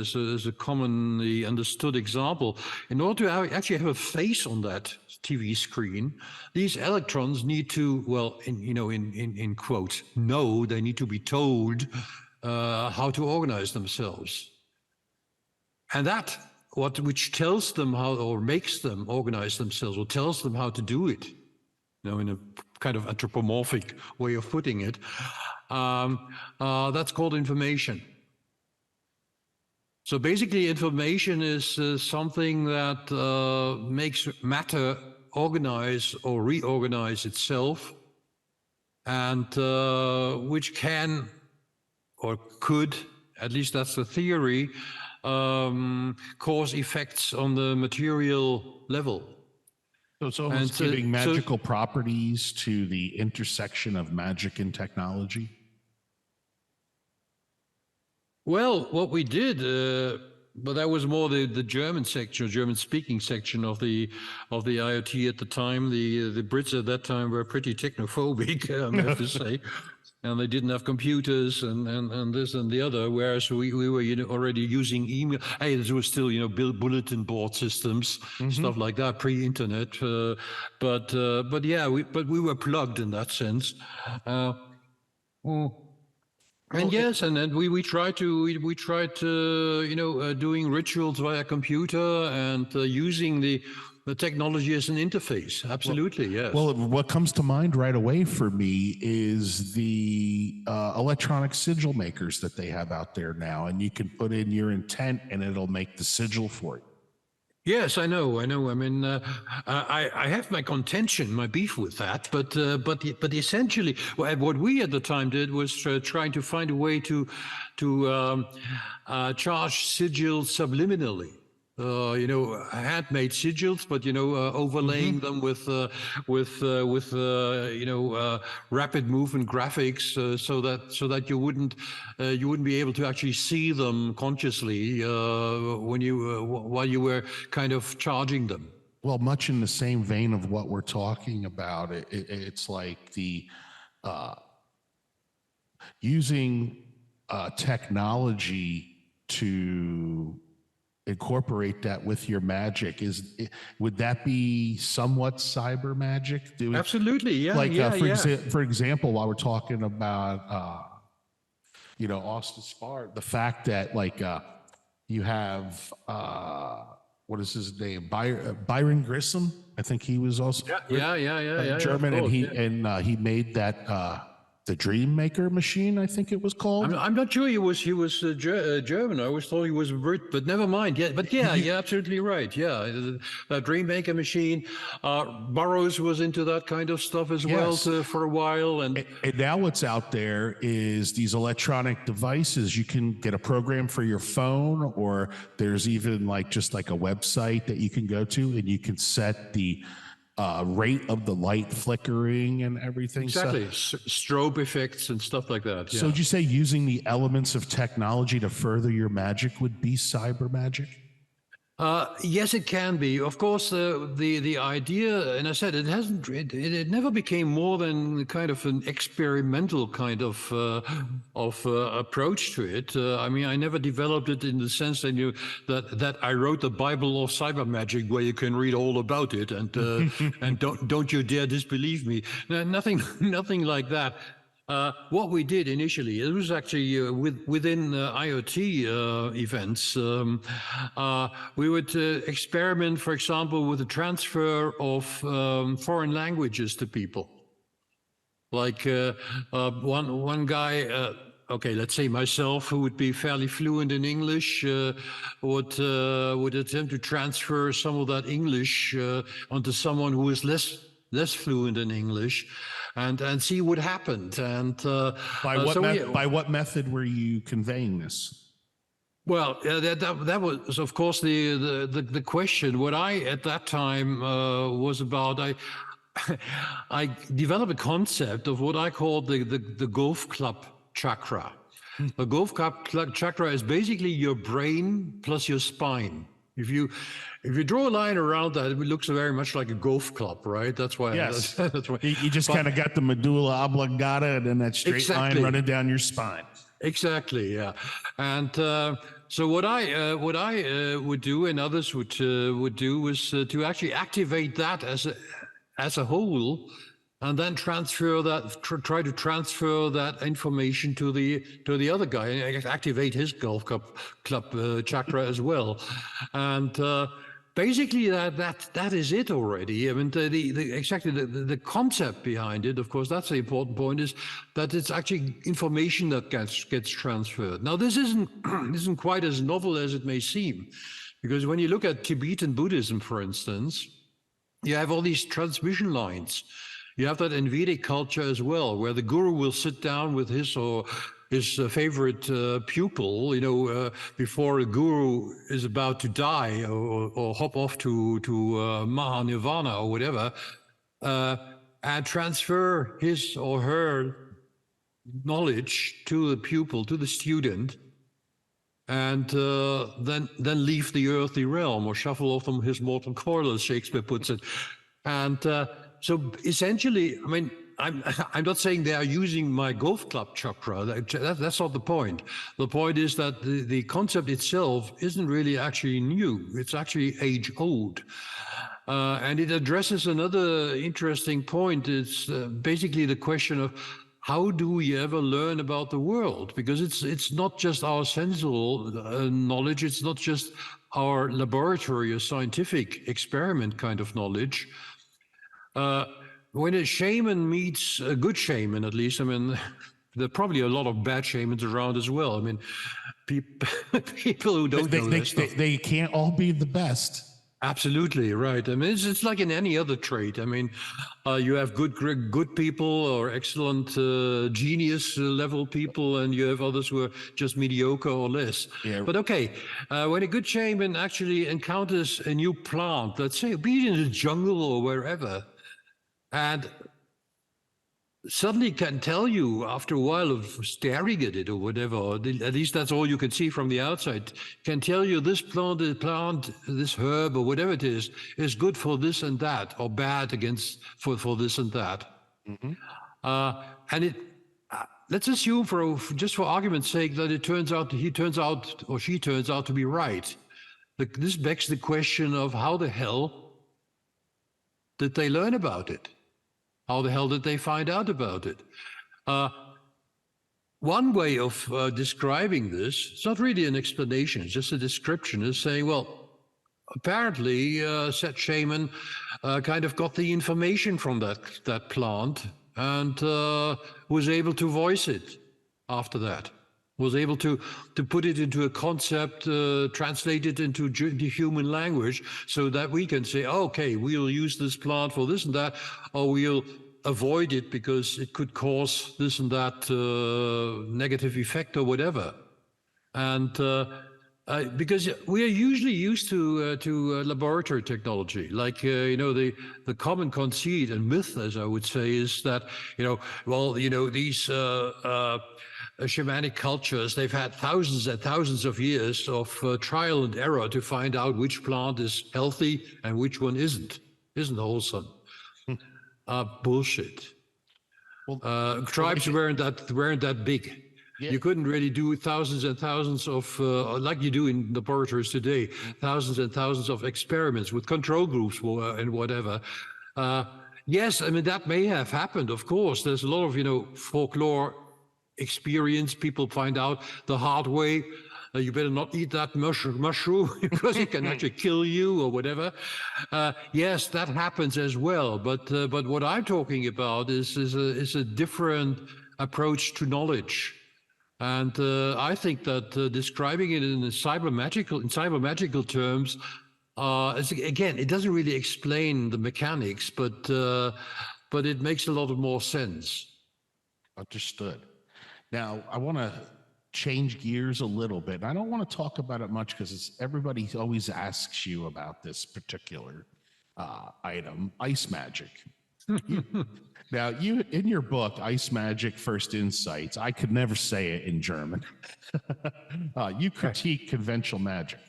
a commonly understood example. In order to actually have a face on that TV screen, these electrons need to, well, in quotes, they need to be told how to organize themselves, and that which tells them how, or makes them organize themselves, or tells them how to do it, in a kind of anthropomorphic way of putting it. That's called information. So basically, information is something that makes matter organize or reorganize itself, and which can or could, at least that's the theory, cause effects on the material level. So it's almost And giving magical properties to the intersection of magic and technology. Well, what we did, but that was more the German section, German-speaking section of the IoT at the time. The Brits at that time were pretty technophobic, I have to say, and they didn't have computers and this and the other. Whereas we were already using email. Hey, there was still bulletin board systems, stuff like that, pre-internet. But yeah, we were plugged in that sense. And yes, and then we tried doing rituals via computer and using the technology as an interface. Absolutely, yes. Well, what comes to mind right away for me is the electronic sigil makers that they have out there now, and you can put in your intent and it'll make the sigil for you. Yes, I know. I mean, I have my contention, my beef with that, but essentially, what we at the time did was trying to find a way to charge sigils subliminally. Handmade sigils, but overlaying them with rapid movement graphics, so that you wouldn't be able to actually see them consciously while you were kind of charging them. Well, much in the same vein of what we're talking about, it's like the using technology to incorporate that with your magic. Would that be somewhat cyber magic? Absolutely, yeah. Like for example, while we're talking about Austin Spar, the fact that you have what is his name, Byron Grissom, I think he was also German, course, and he made that the Dream Maker machine, I think it was called. I'm not sure he was German. I always thought he was Brit, but never mind. Yeah, but yeah, you're absolutely right. Yeah, the Dream Maker machine. Burroughs was into that kind of stuff as well for a while, and now what's out there is these electronic devices. You can get a program for your phone, or there's even just like a website that you can go to, and you can set the rate of the light flickering and everything. Exactly. Strobe effects and stuff like that. Yeah. So would you say using the elements of technology to further your magic would be cyber magic? Yes, it can be. Of course, the idea, and I said it never became more than kind of an experimental kind of approach to it. I mean, I never developed it in the sense that I wrote the Bible of cyber magic, where you can read all about it, and and don't you dare disbelieve me. No, nothing like that. What we did initially, it was actually within IoT events. We would experiment, for example, with the transfer of foreign languages to people. Like one guy, okay, let's say myself, who would be fairly fluent in English, would attempt to transfer some of that English onto someone who is less fluent in English, and see what happened. And by what method were you conveying this? Well, that was, of course, the question. What I at that time was about, I developed a concept of what I called the golf club chakra. A golf club chakra is basically your brain plus your spine. If you draw a line around that, it looks very much like a golf club, right? That's why. Yes. That's why. You just kind of got the medulla oblongata and then that straight line running down your spine. Exactly. Yeah. And so what I would do, and others would do, was to actually activate that as a whole, and then transfer that, try to transfer that information to the other guy, and activate his golf club chakra as well. And basically that is it already. I mean, the concept behind it, of course, that's the important point, is that it's actually information that gets transferred. Now, this isn't quite as novel as it may seem, because when you look at Tibetan Buddhism, for instance, you have all these transmission lines. You have that in Vedic culture as well, where the guru will sit down with his or his favorite pupil, before a guru is about to die or hop off to Mahanirvana or whatever, and transfer his or her knowledge to the pupil, to the student, and then leave the earthly realm or shuffle off from his mortal coil, as Shakespeare puts it. And so essentially, I mean, I'm not saying they are using my golf club chakra. That's not the point. The point is that the concept itself isn't really actually new. It's actually age old. And it addresses another interesting point. It's basically the question of how do we ever learn about the world? Because it's not just our sensual knowledge. It's not just our laboratory or scientific experiment kind of knowledge. When a shaman meets a good shaman, at least, I mean, there are probably a lot of bad shamans around as well. I mean, people who don't know this stuff. They can't all be the best. Absolutely right. I mean, it's like in any other trade. I mean, you have good people or excellent genius level people, and you have others who are just mediocre or less. Yeah. But okay, when a good shaman actually encounters a new plant, let's say, be it in the jungle or wherever, and suddenly can tell you after a while of staring at it or whatever, or at least that's all you can see from the outside, can tell you this plant, this herb or whatever it is good for this and that, or bad for this and that. Mm-hmm. And it let's assume just for argument's sake that he turns out or she turns out to be right. This begs the question of how the hell did they learn about it? How the hell did they find out about it? One way of describing this, it's not really an explanation, it's just a description, is saying, well, apparently said shaman kind of got the information from that plant and was able to voice it after that, was able to put it into a concept, translate it into the human language so that we can say, okay, we'll use this plant for this and that, or we'll avoid it because it could cause this and that negative effect or whatever. And because we are usually used to laboratory technology, like the common conceit and myth, as I would say, is that these shamanic cultures, they've had thousands and thousands of years of trial and error to find out which plant is healthy and which one isn't wholesome. Bullshit. Well, tribes weren't that big. Yeah. You couldn't really do thousands and thousands of, like you do in laboratories today, thousands and thousands of experiments with control groups and whatever. Yes, I mean, that may have happened, of course. There's a lot of, folklore experience. People find out the hard way. You better not eat that mushroom because it can actually kill you or whatever. Yes, that happens as well. But what I'm talking about is a different approach to knowledge. And I think that describing it in cybermagical terms, again, it doesn't really explain the mechanics, but it makes a lot of more sense. Understood. Now, I want to change gears a little bit. I don't want to talk about it much because everybody always asks you about this particular item, ice magic. Now, you in your book, Ice Magic First Insights, I could never say it in German. You critique conventional magic.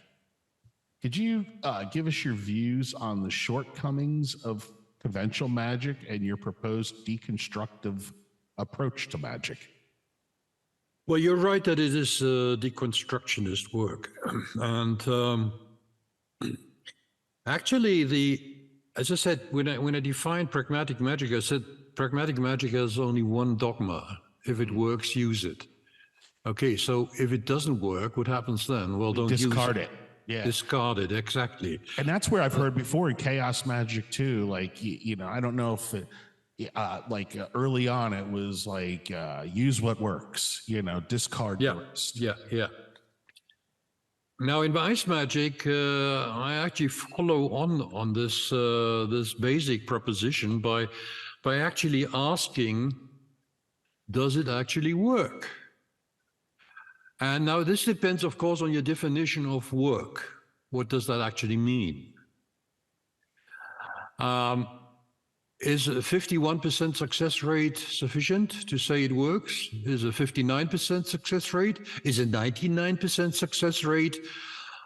Could you give us your views on the shortcomings of conventional magic and your proposed deconstructive approach to magic? Well, you're right that it is deconstructionist work. And actually, as I said, when I defined pragmatic magic, I said pragmatic magic has only one dogma. If it works, use it. Okay, so if it doesn't work, what happens then? Well, don't discard use it. Yeah. Discard it, exactly. And that's where I've heard before in chaos magic too. Like, I don't know if it, early on it was like use what works, discard the rest. Yeah. Now in ice magic, I actually follow on this this basic proposition by actually asking, does it actually work? And now this depends, of course, on your definition of work. What does that actually mean? Is a 51% success rate sufficient to say it works? Is a 59% success rate? Is a 99% success rate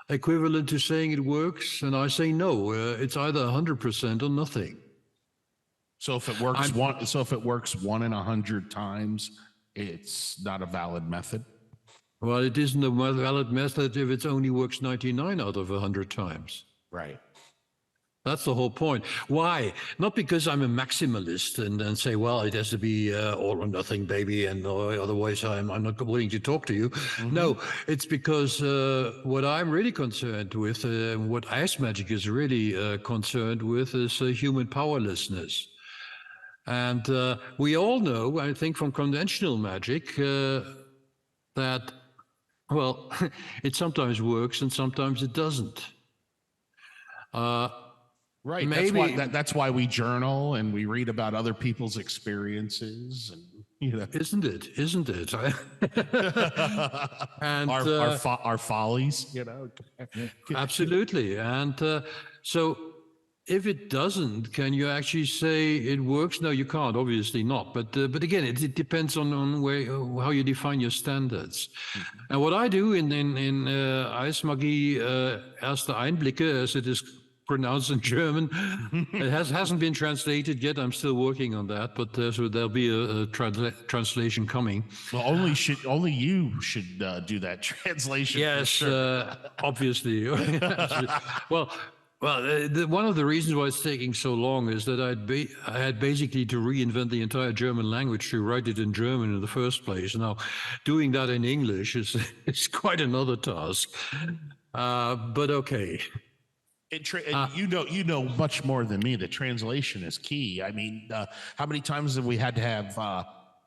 equivalent to saying it works? And I say no, it's either 100% or nothing. So if it works one in 100 times, it's not a valid method. Well, it isn't a valid method if it only works 99 out of 100 times. Right. That's the whole point. Why? Not because I'm a maximalist and say, well, it has to be all or nothing, baby, and otherwise I'm not willing to talk to you. Mm-hmm. No, it's because what I'm really concerned with, what ice magic is really concerned with, is human powerlessness. And we all know, I think, from conventional magic that, well, it sometimes works and sometimes it doesn't. Right. Maybe that's why we journal and we read about other people's experiences, and Isn't it? And our follies, absolutely. And so, if it doesn't, can you actually say it works? No, you can't. Obviously not. But again, it depends on how you define your standards. Mm-hmm. And what I do in Eismagie, erste Einblicke, as it is pronounced in German. It hasn't been translated yet. I'm still working on that, but so there'll be a translation coming. Well, only you should do that translation. Yes, sure. Obviously. Well, one of the reasons why it's taking so long is that I had basically to reinvent the entire German language to write it in German in the first place. Now, doing that in English is quite another task. But okay. You know much more than me. The translation is key. I mean, how many times have we had to have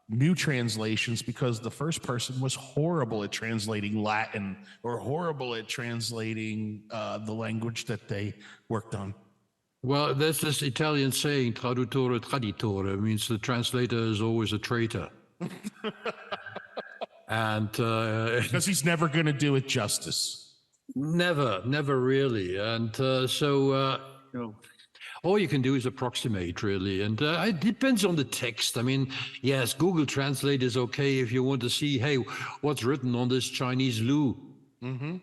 new translations because the first person was horrible at translating Latin or horrible at translating the language that they worked on? Well, there's this Italian saying, traduttore traditore. It means the translator is always a traitor. And because he's never going to do it justice. Never really. And all you can do is approximate, really. And it depends on the text. I mean, yes, Google Translate is okay if you want to see, hey, what's written on this Chinese loo. Mm-hmm.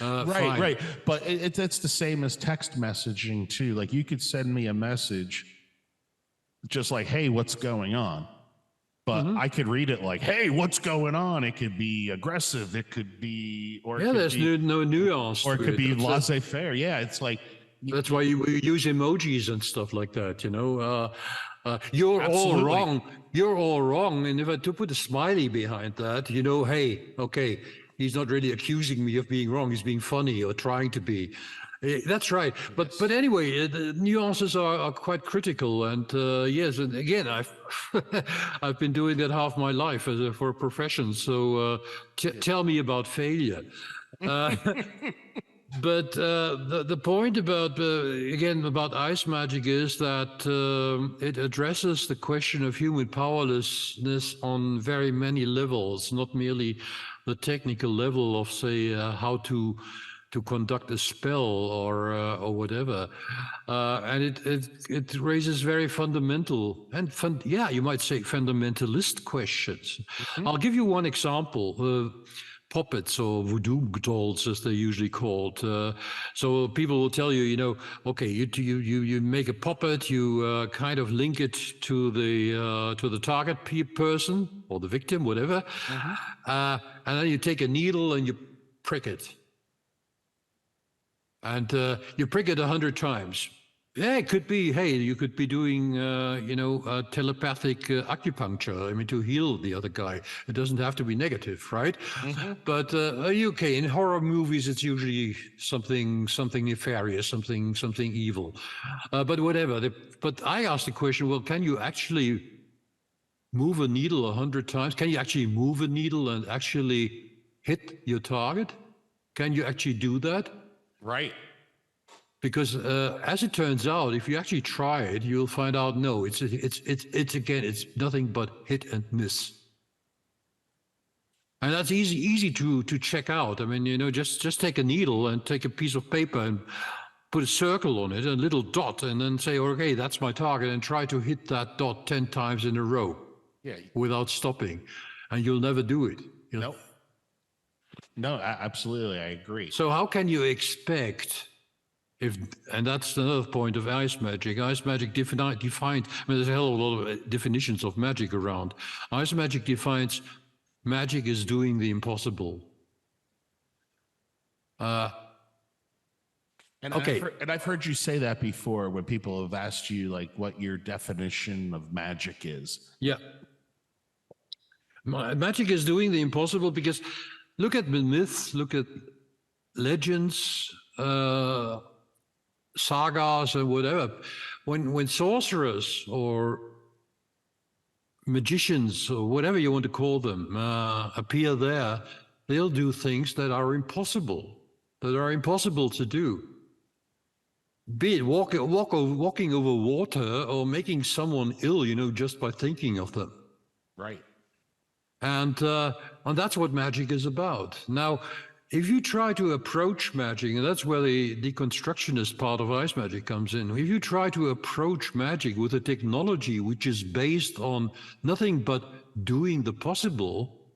Right. But it's the same as text messaging, too. Like, you could send me a message just like, hey, what's going on? But mm-hmm. I could read it like, hey, what's going on? It could be aggressive. It could be, or there's no nuance. Or it could be laissez-faire. Yeah, it's like. That's why you use emojis and stuff like that, You're Absolutely. all wrong. You're all wrong. And if I to put a smiley behind that, hey, okay, he's not really accusing me of being wrong. He's being funny or trying to be. That's right. But yes. But anyway, the nuances are quite critical. And yes, and again, I've been doing that half my life for a profession. So tell me about failure. But the point about ice magic is that it addresses the question of human powerlessness on very many levels, not merely the technical level of, say, how to conduct a spell or whatever, and it raises very fundamental and you might say fundamentalist questions. Mm-hmm. I'll give you one example. Puppets or voodoo dolls, as they're usually called. So people will tell you, okay, you make a puppet, you kind of link it to the target person or the victim, whatever, mm-hmm. And then you take a needle and you prick it. And you prick it 100 times. Yeah, it could be, hey, you could be doing, telepathic acupuncture, to heal the other guy. It doesn't have to be negative, right? Mm-hmm. But, okay, in horror movies, it's usually something nefarious, something evil. But whatever. But I asked the question, well, can you actually move a needle 100 times? Can you actually move a needle and actually hit your target? Can you actually do that? Right. Because as it turns out, if you actually try it, you'll find out, no, it's nothing but hit and miss. And that's easy to check out. I mean, just take a needle and take a piece of paper and put a circle on it, a little dot, and then say, okay, that's my target, and try to hit that dot 10 times in a row without stopping. And you'll never do it. Nope. No, absolutely. I agree. So how can you expect and that's another point of ice magic. Ice magic defined, I mean, there's a hell of a lot of definitions of magic around. Ice magic defines magic is doing the impossible. And okay. I've heard you say that before when people have asked you like what your definition of magic is. Yeah. Magic is doing the impossible because look at the myths, look at legends, sagas or whatever. When sorcerers or magicians or whatever you want to call them appear there, they'll do things that are impossible to do. Be it walking over water or making someone ill, just by thinking of them. Right. And that's what magic is about. Now, if you try to approach magic, and that's where the deconstructionist part of ice magic comes in, if you try to approach magic with a technology which is based on nothing but doing the possible,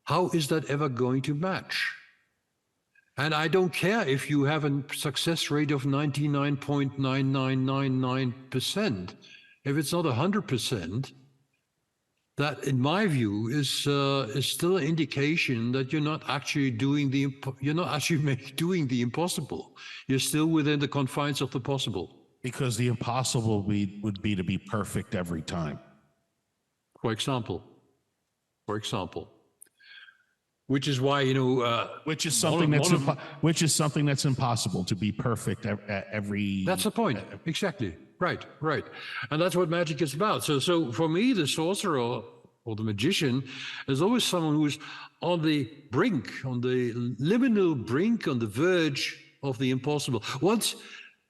how is that ever going to match? And I don't care if you have a success rate of 99.9999%. If it's not 100%, that, in my view, is still an indication that you're not actually doing the impossible. You're still within the confines of the possible. Because the impossible would be to be perfect every time. For example. Which is why, which is something that's impossible to be perfect at every. That's the point. Exactly. Right. And that's what magic is about. So for me, the sorcerer or the magician is always someone who's on the brink, on the liminal brink, on the verge of the impossible. Once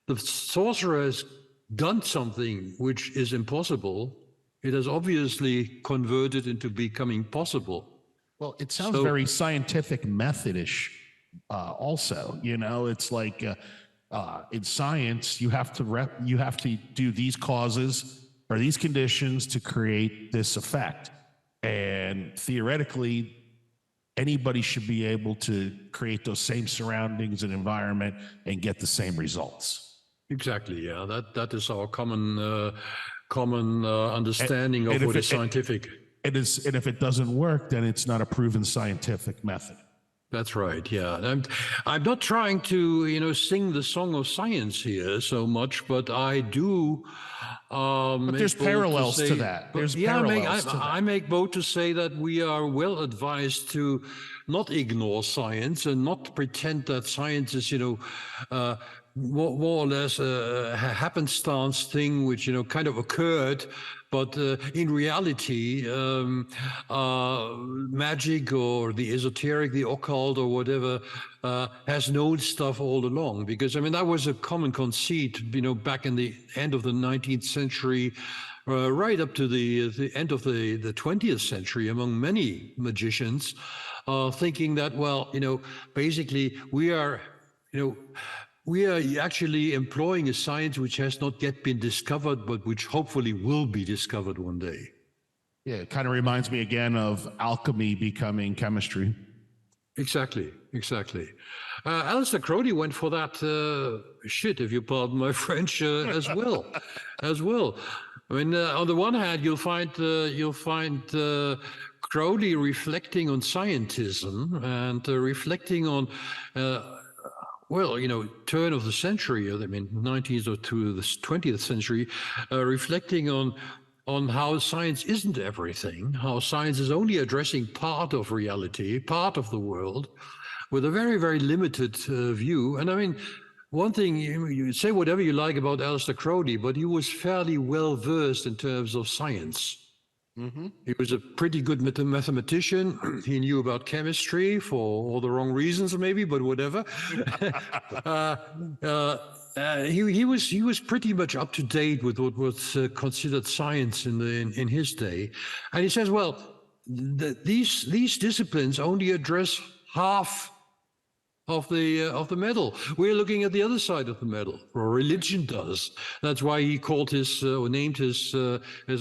the sorcerer has done something which is impossible, it has obviously converted into becoming possible. Well, it sounds very scientific methodish also. It's like in science, you have to do these causes or these conditions to create this effect. And theoretically, anybody should be able to create those same surroundings and environment and get the same results. Exactly. Yeah, that is our common understanding of what is scientific. And if it doesn't work, then it's not a proven scientific method. That's right. Yeah, I'm not trying to sing the song of science here so much, but I do. But there's parallels to that. I make bold to say that we are well advised to not ignore science and not pretend that science is more or less a happenstance thing which kind of occurred. But in reality, magic or the esoteric, the occult or whatever, has known stuff all along. Because, that was a common conceit, back in the end of the 19th century, right up to the end of the 20th century among many magicians, thinking that, basically we are actually employing a science which has not yet been discovered, but which hopefully will be discovered one day. Yeah, it kind of reminds me again of alchemy becoming chemistry. Exactly. Aleister Crowley went for that shit, if you pardon my French, as well. On the one hand, you'll find Crowley reflecting on scientism and reflecting on. Turn of the century, 19th or to the 20th century, reflecting on how science isn't everything, how science is only addressing part of reality, part of the world, with a very, very limited view. And one thing, you say whatever you like about Aleister Crowley, but he was fairly well versed in terms of science. Mm-hmm. He was a pretty good mathematician. He knew about chemistry for all the wrong reasons, maybe, but whatever. He was pretty much up to date with what was considered science in his day. And he says, well, these disciplines only address half of the medal. We're looking at the other side of the medal, or religion does. That's why he called his or named his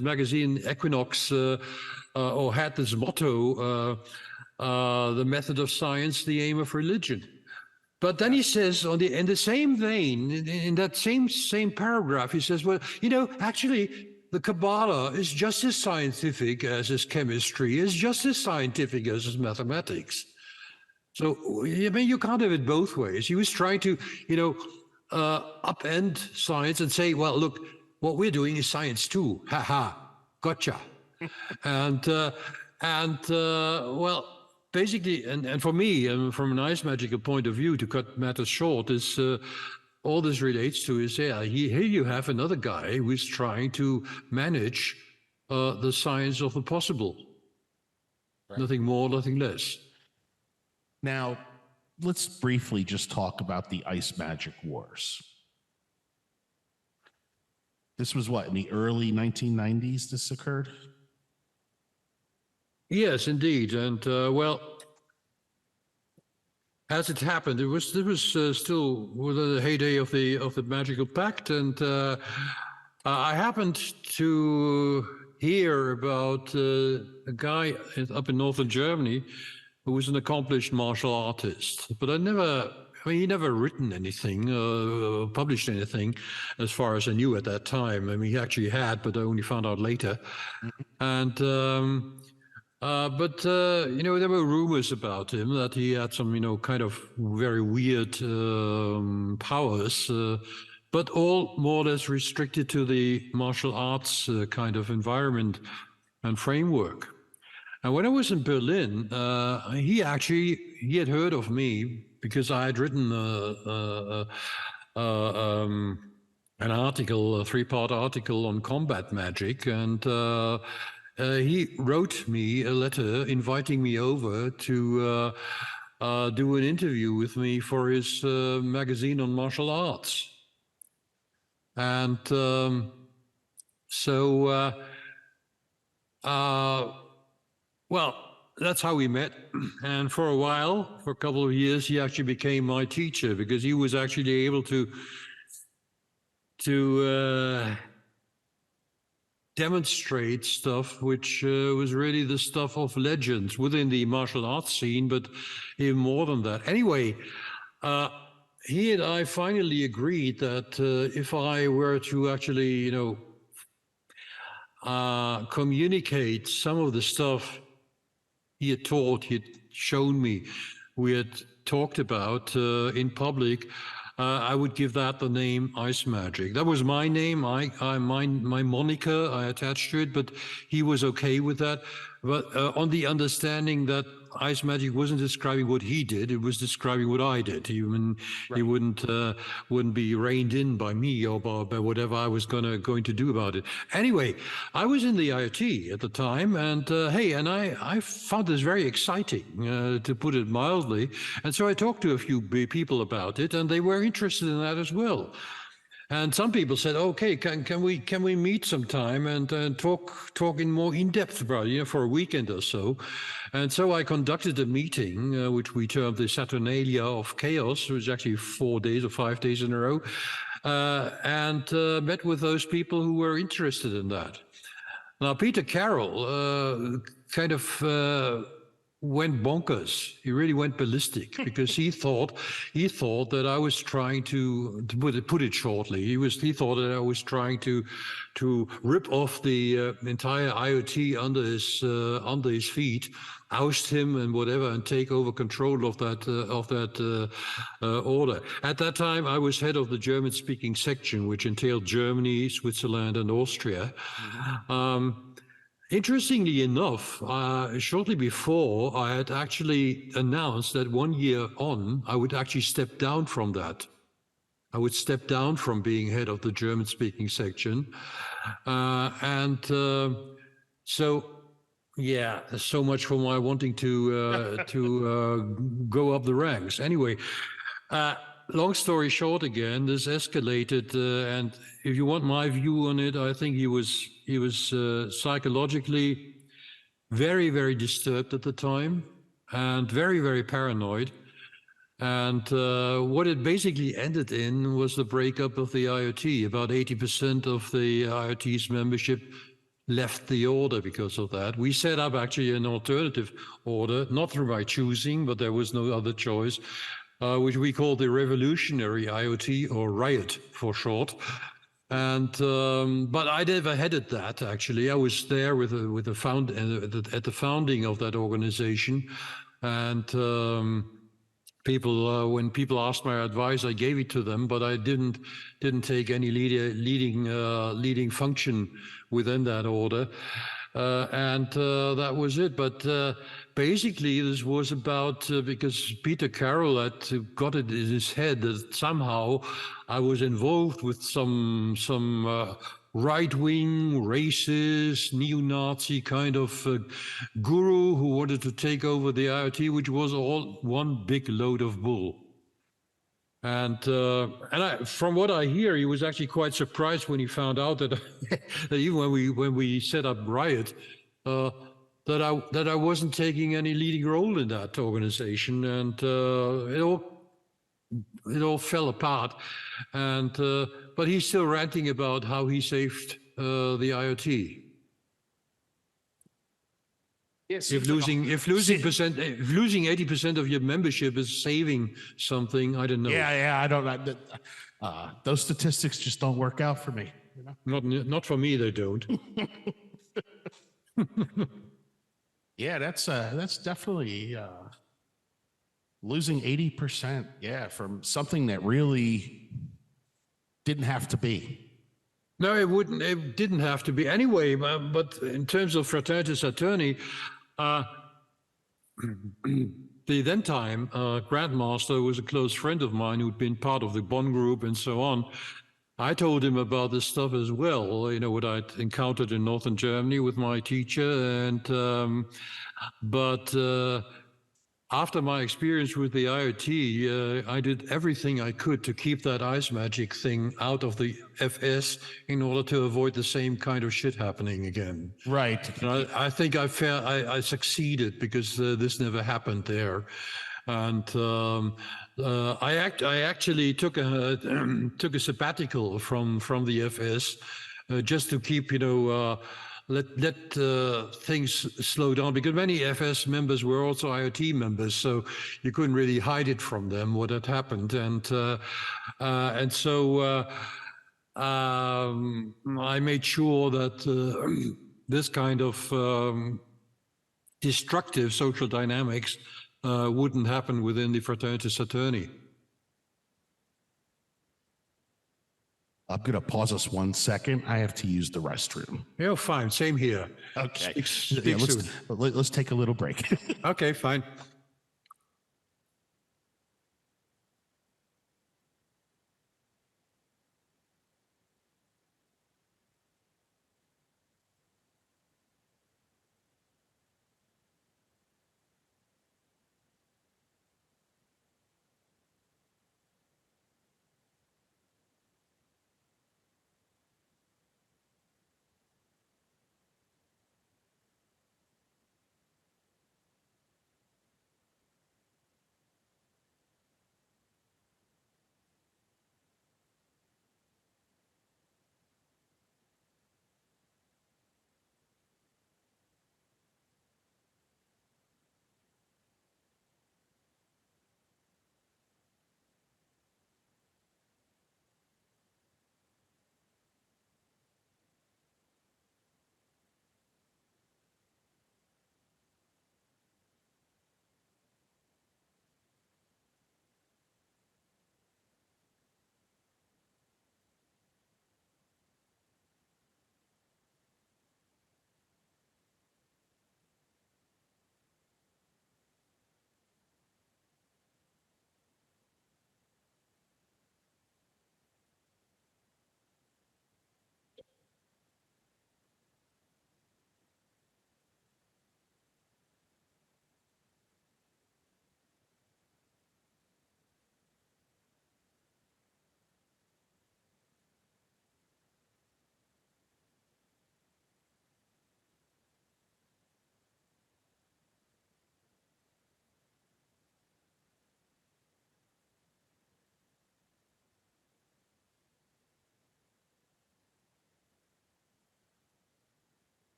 magazine Equinox, or had this motto, the method of science, the aim of religion. But then he says, in the same vein, in that same paragraph, he says, well, actually, the Kabbalah is just as scientific as his chemistry, is just as scientific as his mathematics. So, I mean, you can't have it both ways. He was trying to, upend science and say, well, look, what we're doing is science too. Ha ha, gotcha. and well, basically, and for me, from an ice magical point of view, to cut matters short, is all this relates to is, here you have another guy who is trying to manage the science of the possible. Right. Nothing more, nothing less. Now, let's briefly just talk about the Ice Magic Wars. This was what, in the early 1990s this occurred? Yes, indeed. And well, as it happened, there was still within the heyday of the Magical Pact, and I happened to hear about a guy up in northern Germany who was an accomplished martial artist, but he never written anything, published anything, as far as I knew at that time. I mean, he actually had, but I only found out later. And there were rumors about him that he had some, kind of very weird powers, but all more or less restricted to the martial arts kind of environment and framework. And when I was in Berlin, he had heard of me because I had written an article, a 3-part article on combat magic, and he wrote me a letter inviting me over to do an interview with me for his magazine on martial arts. And well, that's how we met. And for a couple of years, he actually became my teacher because he was actually able to demonstrate stuff which was really the stuff of legends within the martial arts scene, but even more than that. Anyway, he and I finally agreed that if I were to actually, communicate some of the stuff he had taught, he had shown me, we had talked about in public, I would give that the name Ice Magic. That was my name, my moniker I attached to it, but he was okay with that. But on the understanding that Ice Magic wasn't describing what he did, it was describing what I did. He wouldn't be reined in by me or by whatever I was going to do about it. Anyway, I was in the IoT at the time, and I found this very exciting, to put it mildly. And so I talked to a few people about it, and they were interested in that as well. And some people said, "Okay, can we meet sometime and talk in more in depth about it, for a weekend or so?" And so I conducted a meeting, which we termed the Saturnalia of Chaos. It was actually 4 days or 5 days in a row, and met with those people who were interested in that. Now, Peter Carroll kind of went bonkers. He really went ballistic because he thought that I was trying to put it shortly. He thought that I was trying to rip off the entire IoT under his feet, oust him and whatever, and take over control of that order. At that time, I was head of the German-speaking section, which entailed Germany, Switzerland, and Austria. Mm-hmm. Interestingly enough, shortly before, I had actually announced that 1 year on, I would actually step down from that. I would step down from being head of the German-speaking section. So, yeah, so much for my wanting to go up the ranks. Anyway, long story short, again, this escalated, and if you want my view on it, I think he was psychologically very, very disturbed at the time and very, very paranoid. And what it basically ended in was the breakup of the IoT. About 80% of the IoT's membership left the order because of that. We set up actually an alternative order, not through my choosing, but there was no other choice, which we call the Revolutionary IoT, or Riot for short. And but I never headed that. Actually, I was there with the at the founding of that organization, and people when people asked my advice, I gave it to them, but I didn't take any leading function within that order. And that was it. But basically, this was about because Peter Carroll had got it in his head that somehow I was involved with some right-wing, racist, neo-Nazi kind of guru who wanted to take over the IoT, which was all one big load of bull. And from what I hear, he was actually quite surprised when he found out that, that even when we set up Riot, that I wasn't taking any leading role in that organization, and it all fell apart. And but he's still ranting about how he saved the IoT. If losing 80% of your membership is saving something, I don't know. Yeah, I don't know. Those statistics just don't work out for me. You know? Not for me, they don't. Yeah, that's definitely losing 80%. Yeah, from something that really didn't have to be. No, it wouldn't. It didn't have to be anyway. But in terms of Fraternitas Saturni, the then time Grandmaster was a close friend of mine who'd been part of the Bonn Group and so on. I told him about this stuff as well, you know, what I'd encountered in northern Germany with my teacher. And but after my experience with the IoT, I did everything I could to keep that ice magic thing out of the FS in order to avoid the same kind of shit happening again. Right. And I think I succeeded because this never happened there. And I actually took a took a sabbatical from the FS just to keep, you know, let things slow down, because many FS members were also IoT members, so you couldn't really hide it from them what had happened. And so I made sure that this kind of destructive social dynamics wouldn't happen within the Fraternitas Saturni. I'm going to pause us 1 second. I have to use the restroom. Yeah, fine. Same here. Okay. Speak soon. Let's take a little break. Okay, fine.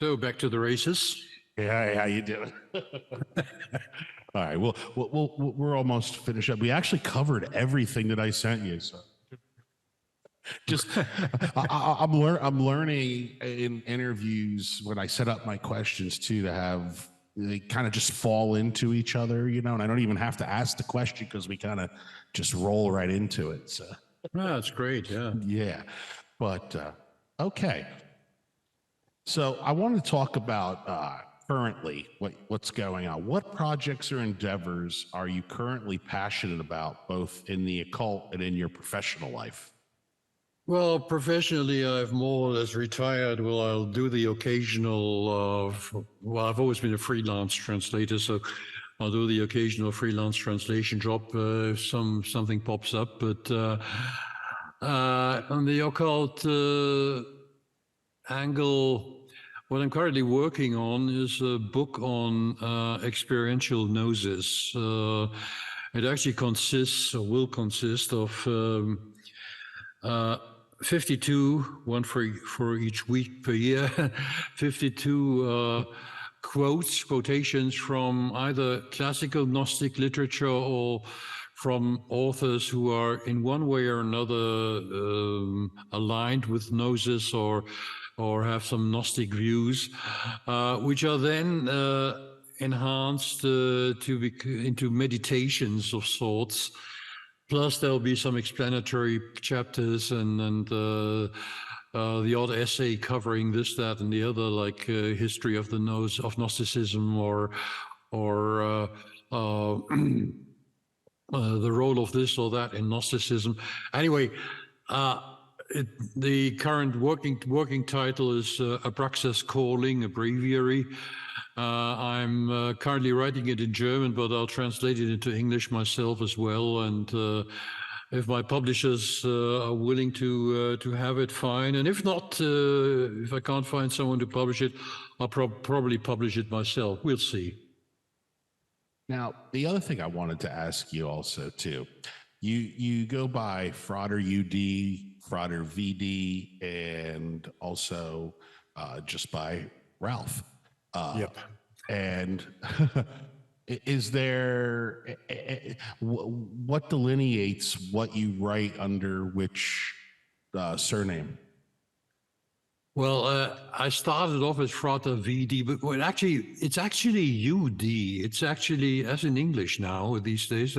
So back to the races. Hey, how you doing? All right, well, we're almost finished up. We actually covered everything that I sent you. So just, I'm learning in interviews when I set up my questions too to have they kind of just fall into each other, you know, and I don't even have to ask the question because we kind of just roll right into it. So That's great. Yeah. yeah, but okay. So I want to talk about currently what's going on. What projects or endeavors are you currently passionate about, both in the occult and in your professional life? Well, professionally, I've more or less retired. Well, I'll do the occasional, well, I've always been a freelance translator, so I'll do the occasional freelance translation job if something pops up. But on the occult angle, what I'm currently working on is a book on experiential gnosis. It actually consists, or will consist of 52, one for each week per year, 52 quotations from either classical Gnostic literature or from authors who are in one way or another aligned with Gnosis or have some Gnostic views, which are then enhanced into meditations of sorts. Plus, there'll be some explanatory chapters and the odd essay covering this, that, and the other, like history of the Gnosticism or the role of this or that in Gnosticism. Anyway, the current working title is Abraxas Calling, a breviary. I'm currently writing it in German, but I'll translate it into English myself as well. And if my publishers are willing to have it, fine. And if not, if I can't find someone to publish it, I'll probably publish it myself. We'll see. Now, the other thing I wanted to ask you also too, you go by Frater UD, Frater VD, and also just by Ralph. Yep. And is there, what delineates what you write under which surname? Well, I started off as Frater VD, but it's actually UD. It's actually, as in English now these days,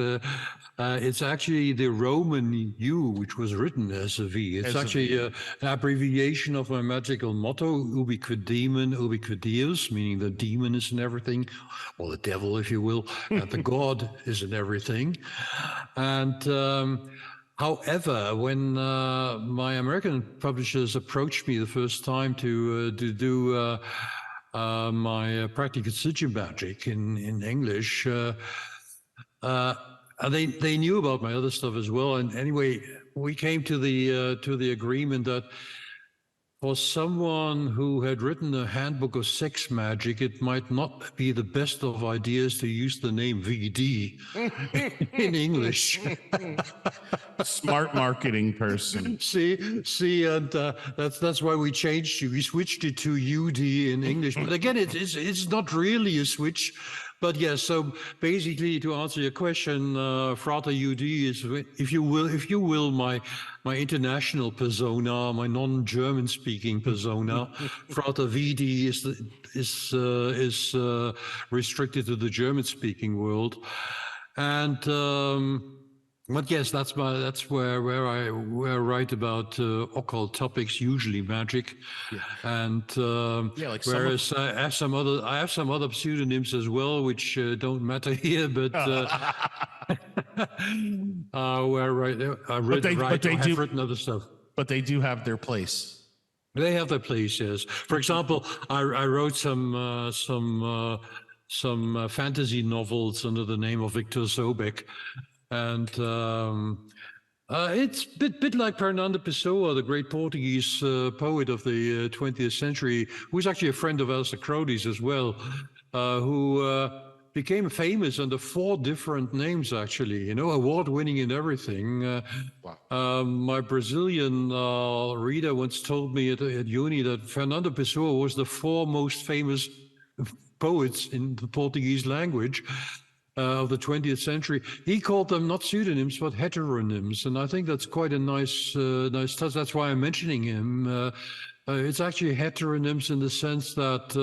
it's actually the Roman U, which was written as a V. It's actually an abbreviation of my magical motto, ubique demon, ubique deus, meaning the demon is in everything, or the devil, if you will, and the God is in everything. And however, when my American publishers approached me the first time to do my practical sigil magic in English, they knew about my other stuff as well. And anyway, we came to the agreement that for someone who had written a handbook of sex magic, it might not be the best of ideas to use the name VD in English. Smart marketing person. See, and that's why we changed it. We switched it to UD in English. But again, it's not really a switch. But yes, so basically, to answer your question, Frater UD is, if you will, my international persona, my non-German speaking persona. Frater VD is restricted to the German speaking world, and. But yes, that's where I write about occult topics, usually magic, and like whereas I have some other pseudonyms as well, which don't matter here, but where I've written other stuff. But they do have their place. They have their place, yes. For example, I wrote some fantasy novels under the name of Victor Zobek. And it's a bit like Fernando Pessoa, the great Portuguese poet of the 20th century, who's actually a friend of Elsa Crody's as well, who became famous under 4 different names, actually, you know, award-winning and everything. My Brazilian reader once told me at uni that Fernando Pessoa was the 4 most famous poets in the Portuguese language of the 20th century. He called them not pseudonyms, but heteronyms. And I think that's quite a nice touch. That's why I'm mentioning him. It's actually heteronyms in the sense that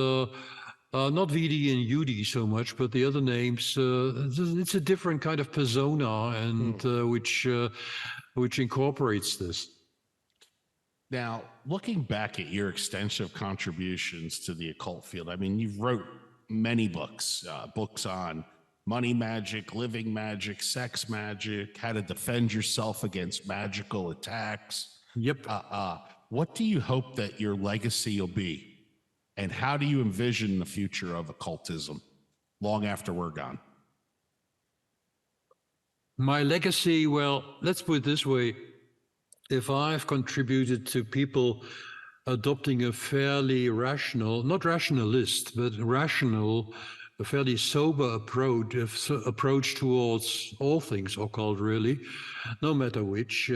not VD and UD so much, but the other names, it's a different kind of persona, and which incorporates this. Now, looking back at your extensive contributions to the occult field, I mean, you've wrote many books, books on money magic, living magic, sex magic, how to defend yourself against magical attacks. Yep. What do you hope that your legacy will be? And how do you envision the future of occultism long after we're gone? My legacy, well, let's put it this way. If I've contributed to people adopting a fairly rational, not rationalist, but rational, a fairly sober approach towards all things occult, really, no matter which,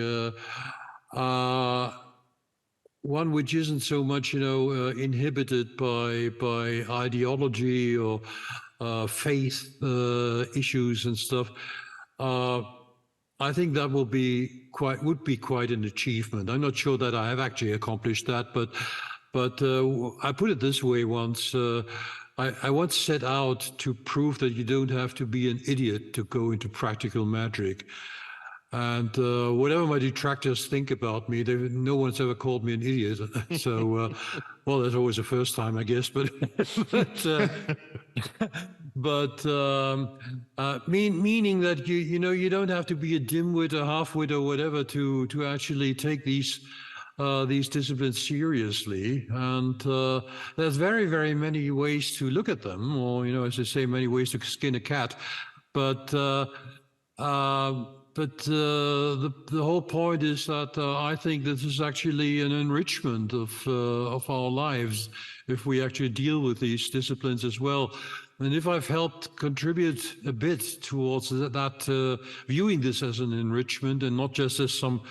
one which isn't so much, you know, inhibited by ideology or faith issues and stuff. I think that would be quite an achievement. I'm not sure that I have actually accomplished that, but I put it this way once. I once set out to prove that you don't have to be an idiot to go into practical magic. And whatever my detractors think about me, no one's ever called me an idiot. So, well, that's always the first time, I guess. But meaning that you don't have to be a dimwit or halfwit or whatever to actually take these disciplines seriously. And there's very, very many ways to look at them, or, you know, as they say, many ways to skin a cat. But the whole point is that I think this is actually an enrichment of our lives if we actually deal with these disciplines as well. And if I've helped contribute a bit towards that, viewing this as an enrichment and not just as some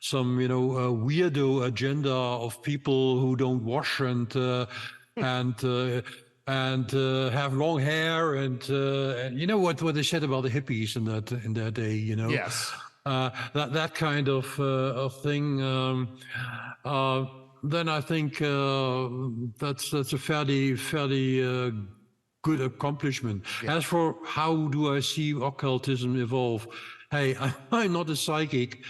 weirdo agenda of people who don't wash and have long hair and you know what they said about the hippies in that day, you know. Yes. That kind of thing. Then I think that's a fairly good accomplishment. Yeah. As for how do I see occultism evolve? Hey, I'm not a psychic.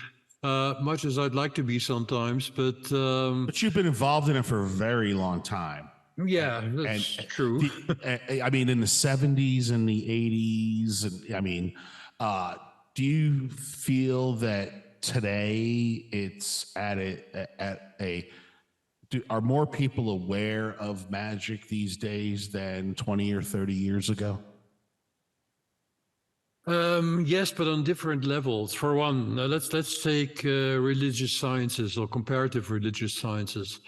Much as I'd like to be sometimes, but you've been involved in it for a very long time. Yeah, that's true. I mean, in the 70s and the 80s, and I mean, do you feel that today it's are more people aware of magic these days than 20 or 30 years ago? Yes, but on different levels. For one, let's take religious sciences or comparative religious sciences.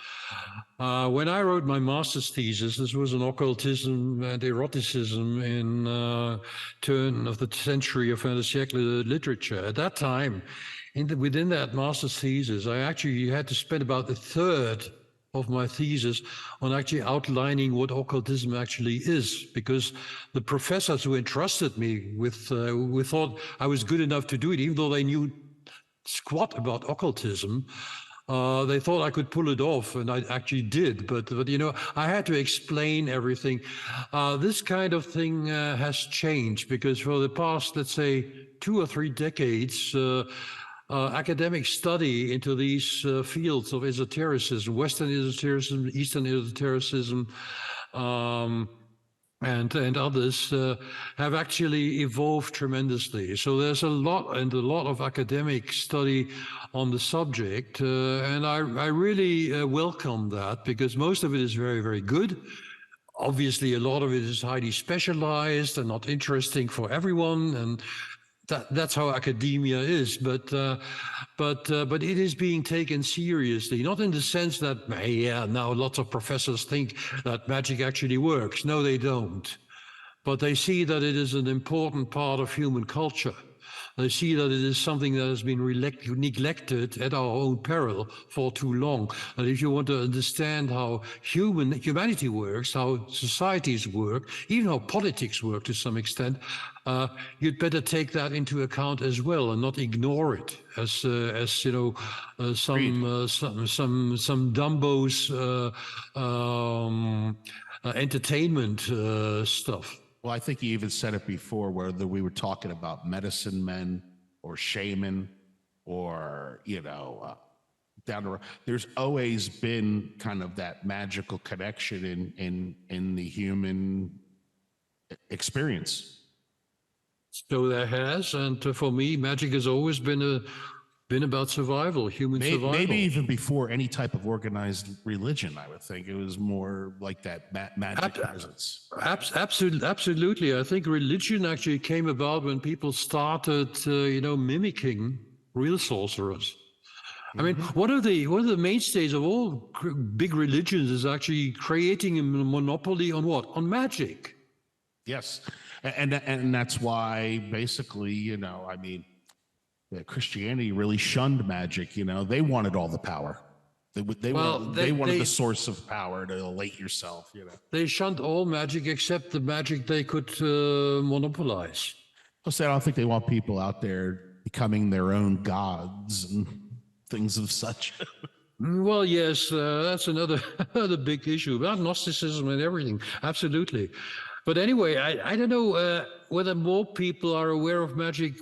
When I wrote my master's thesis, this was on occultism and eroticism in turn of the century of fin de siècle literature. At that time, within that master's thesis, I actually had to spend about a third of my thesis on actually outlining what occultism actually is, because the professors who entrusted me with thought I was good enough to do it, even though they knew squat about occultism. They thought I could pull it off, and I actually did. But you know, I had to explain everything. This kind of thing has changed, because for the past, let's say, 2 or 3 decades, academic study into these fields of esotericism, Western esotericism, Eastern esotericism, and others have actually evolved tremendously. So there's a lot of academic study on the subject, and I really welcome that, because most of it is very, very good. Obviously, a lot of it is highly specialized and not interesting for everyone, and that's how academia is, but it is being taken seriously, not in the sense that, now lots of professors think that magic actually works. No, they don't. but they see that it is an important part of human culture. They see that it is something that has been neglected at our own peril for too long. And if you want to understand how humanity works, how societies work, even how politics work to some extent, you'd better take that into account as well and not ignore it as you know, some Dumbo's entertainment stuff. Well, I think you even said it before, whether we were talking about medicine men or shaman or, you know, down the road. There's always been kind of that magical connection in the human experience. So there has, and for me, magic has always been about survival, human survival. Maybe even before any type of organized religion, I would think. It was more like that magic presence. Absolutely. I think religion actually came about when people started, you know, mimicking real sorcerers. I mean, one of the mainstays of all big religions is actually creating a monopoly on what? On magic. Yes, and that's why basically, you know, I mean, Christianity really shunned magic. You know, they wanted all the power. They wanted the source of power to elate yourself. You know, they shunned all magic except the magic they could monopolize. Plus, I don't think they want people out there becoming their own gods and things of such. Well, yes, that's another big issue about Gnosticism and everything. Absolutely. But anyway, I don't know whether more people are aware of magic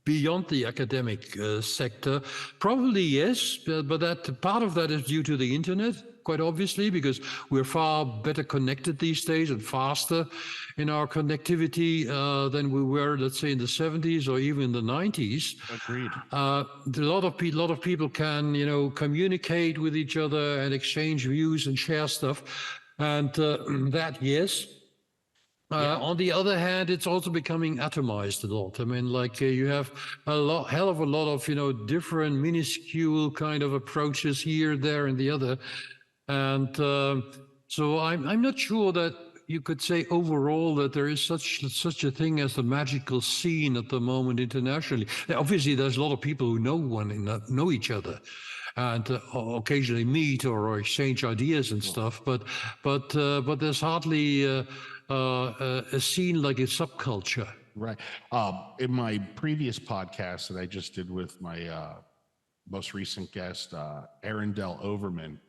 beyond the academic sector. Probably yes, but that part of that is due to the internet, quite obviously, because we're far better connected these days and faster in our connectivity than we were, let's say, in the 70s or even in the 90s. Agreed. A lot of people can, you know, communicate with each other and exchange views and share stuff, and that yes. On the other hand, it's also becoming atomized a lot. I mean, like you have hell of a lot of, you know, different minuscule kind of approaches here, there, and the other. And so I'm not sure that you could say overall that there is such a thing as the magical scene at the moment internationally. Obviously, there's a lot of people who know each other, and occasionally meet or exchange ideas and stuff. But there's hardly a scene like a subculture. Right. In my previous podcast that I just did with my most recent guest, Arundel Overman,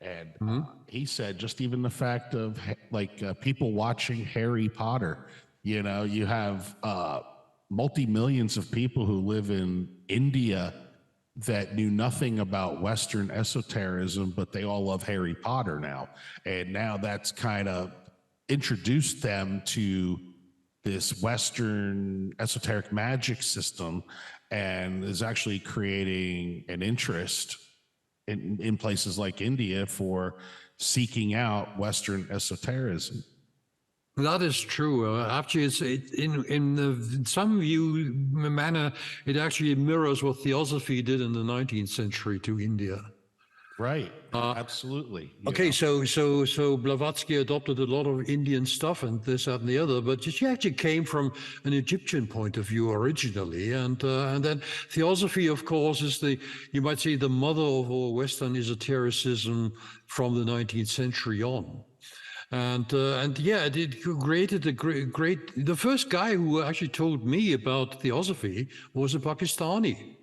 and he said just even the fact of people watching Harry Potter, you know, you have multi-millions of people who live in India that knew nothing about Western esotericism, but they all love Harry Potter now. And now that's kind of introduced them to this Western esoteric magic system and is actually creating an interest in places like India for seeking out Western esotericism. That is true. Actually, in some manner, it actually mirrors what Theosophy did in the 19th century to India. Right. Absolutely. Okay, so Blavatsky adopted a lot of Indian stuff and this, that, and the other, but she actually came from an Egyptian point of view originally, and then Theosophy, of course, is you might say the mother of all Western esotericism from the 19th century on. And yeah, it created a great. The first guy who actually told me about Theosophy was a Pakistani.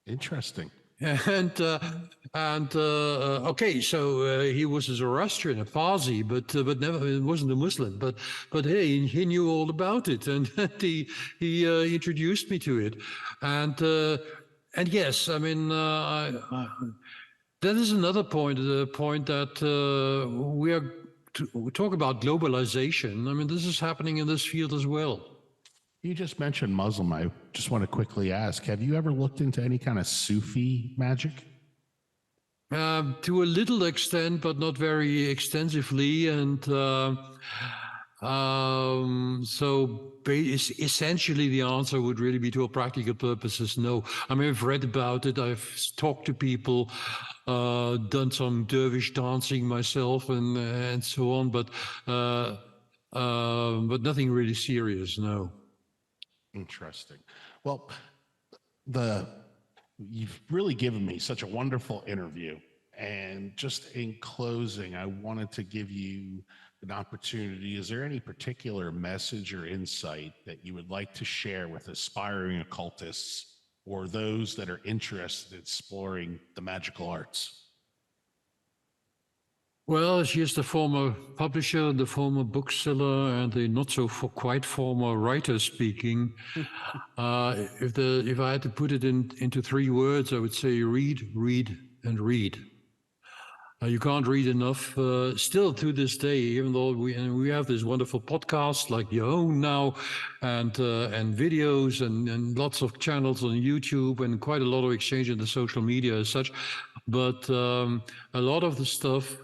Interesting. And okay, so he was a Zoroastrian, a Parsi, but never, he wasn't a Muslim. But hey, he knew all about it, and he introduced me to it. And yes, I mean, that is another point. The point that we talk about globalization. I mean, this is happening in this field as well. You just mentioned Muslim. I just want to quickly ask, have you ever looked into any kind of Sufi magic? To a little extent, but not very extensively. And so essentially the answer would really be, to all practical purposes, no. I mean, I've read about it. I've talked to people, done some dervish dancing myself and so on. But but nothing really serious, no. Interesting. Well, you've really given me such a wonderful interview. And just in closing, I wanted to give you an opportunity. Is there any particular message or insight that you would like to share with aspiring occultists or those that are interested in exploring the magical arts? Well, she is the former publisher, the former bookseller, and the not so quite former writer speaking. If I had to put it into 3 words, I would say read, read, and read. You can't read enough. Still to this day, even though we have this wonderful podcast like your own now, and videos and lots of channels on YouTube, and quite a lot of exchange in the social media as such. But a lot of the stuff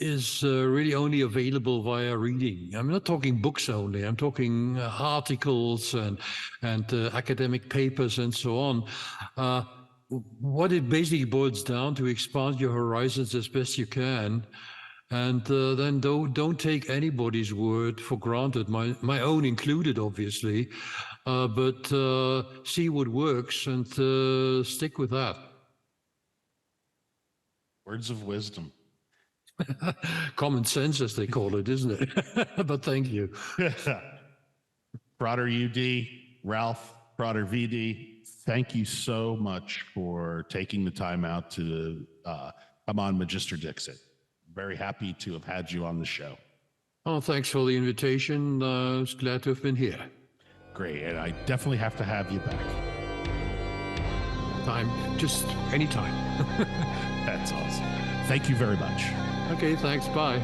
is really only available via reading. I'm not talking books only. I'm talking articles and academic papers and so on. What it basically boils down to: expand your horizons as best you can, and then don't take anybody's word for granted, my own included, obviously, but see what works and stick with that. Words of wisdom. Common sense, as they call it, isn't it? But thank you. Frater UD, Ralph, Frater VD, thank you so much for taking the time out to come on Magister Dixit. Very happy to have had you on the show. Oh, thanks for the invitation. I was glad to have been here. Great, and I definitely have to have you back. Just anytime. That's awesome. Thank you very much. Okay, thanks. Bye.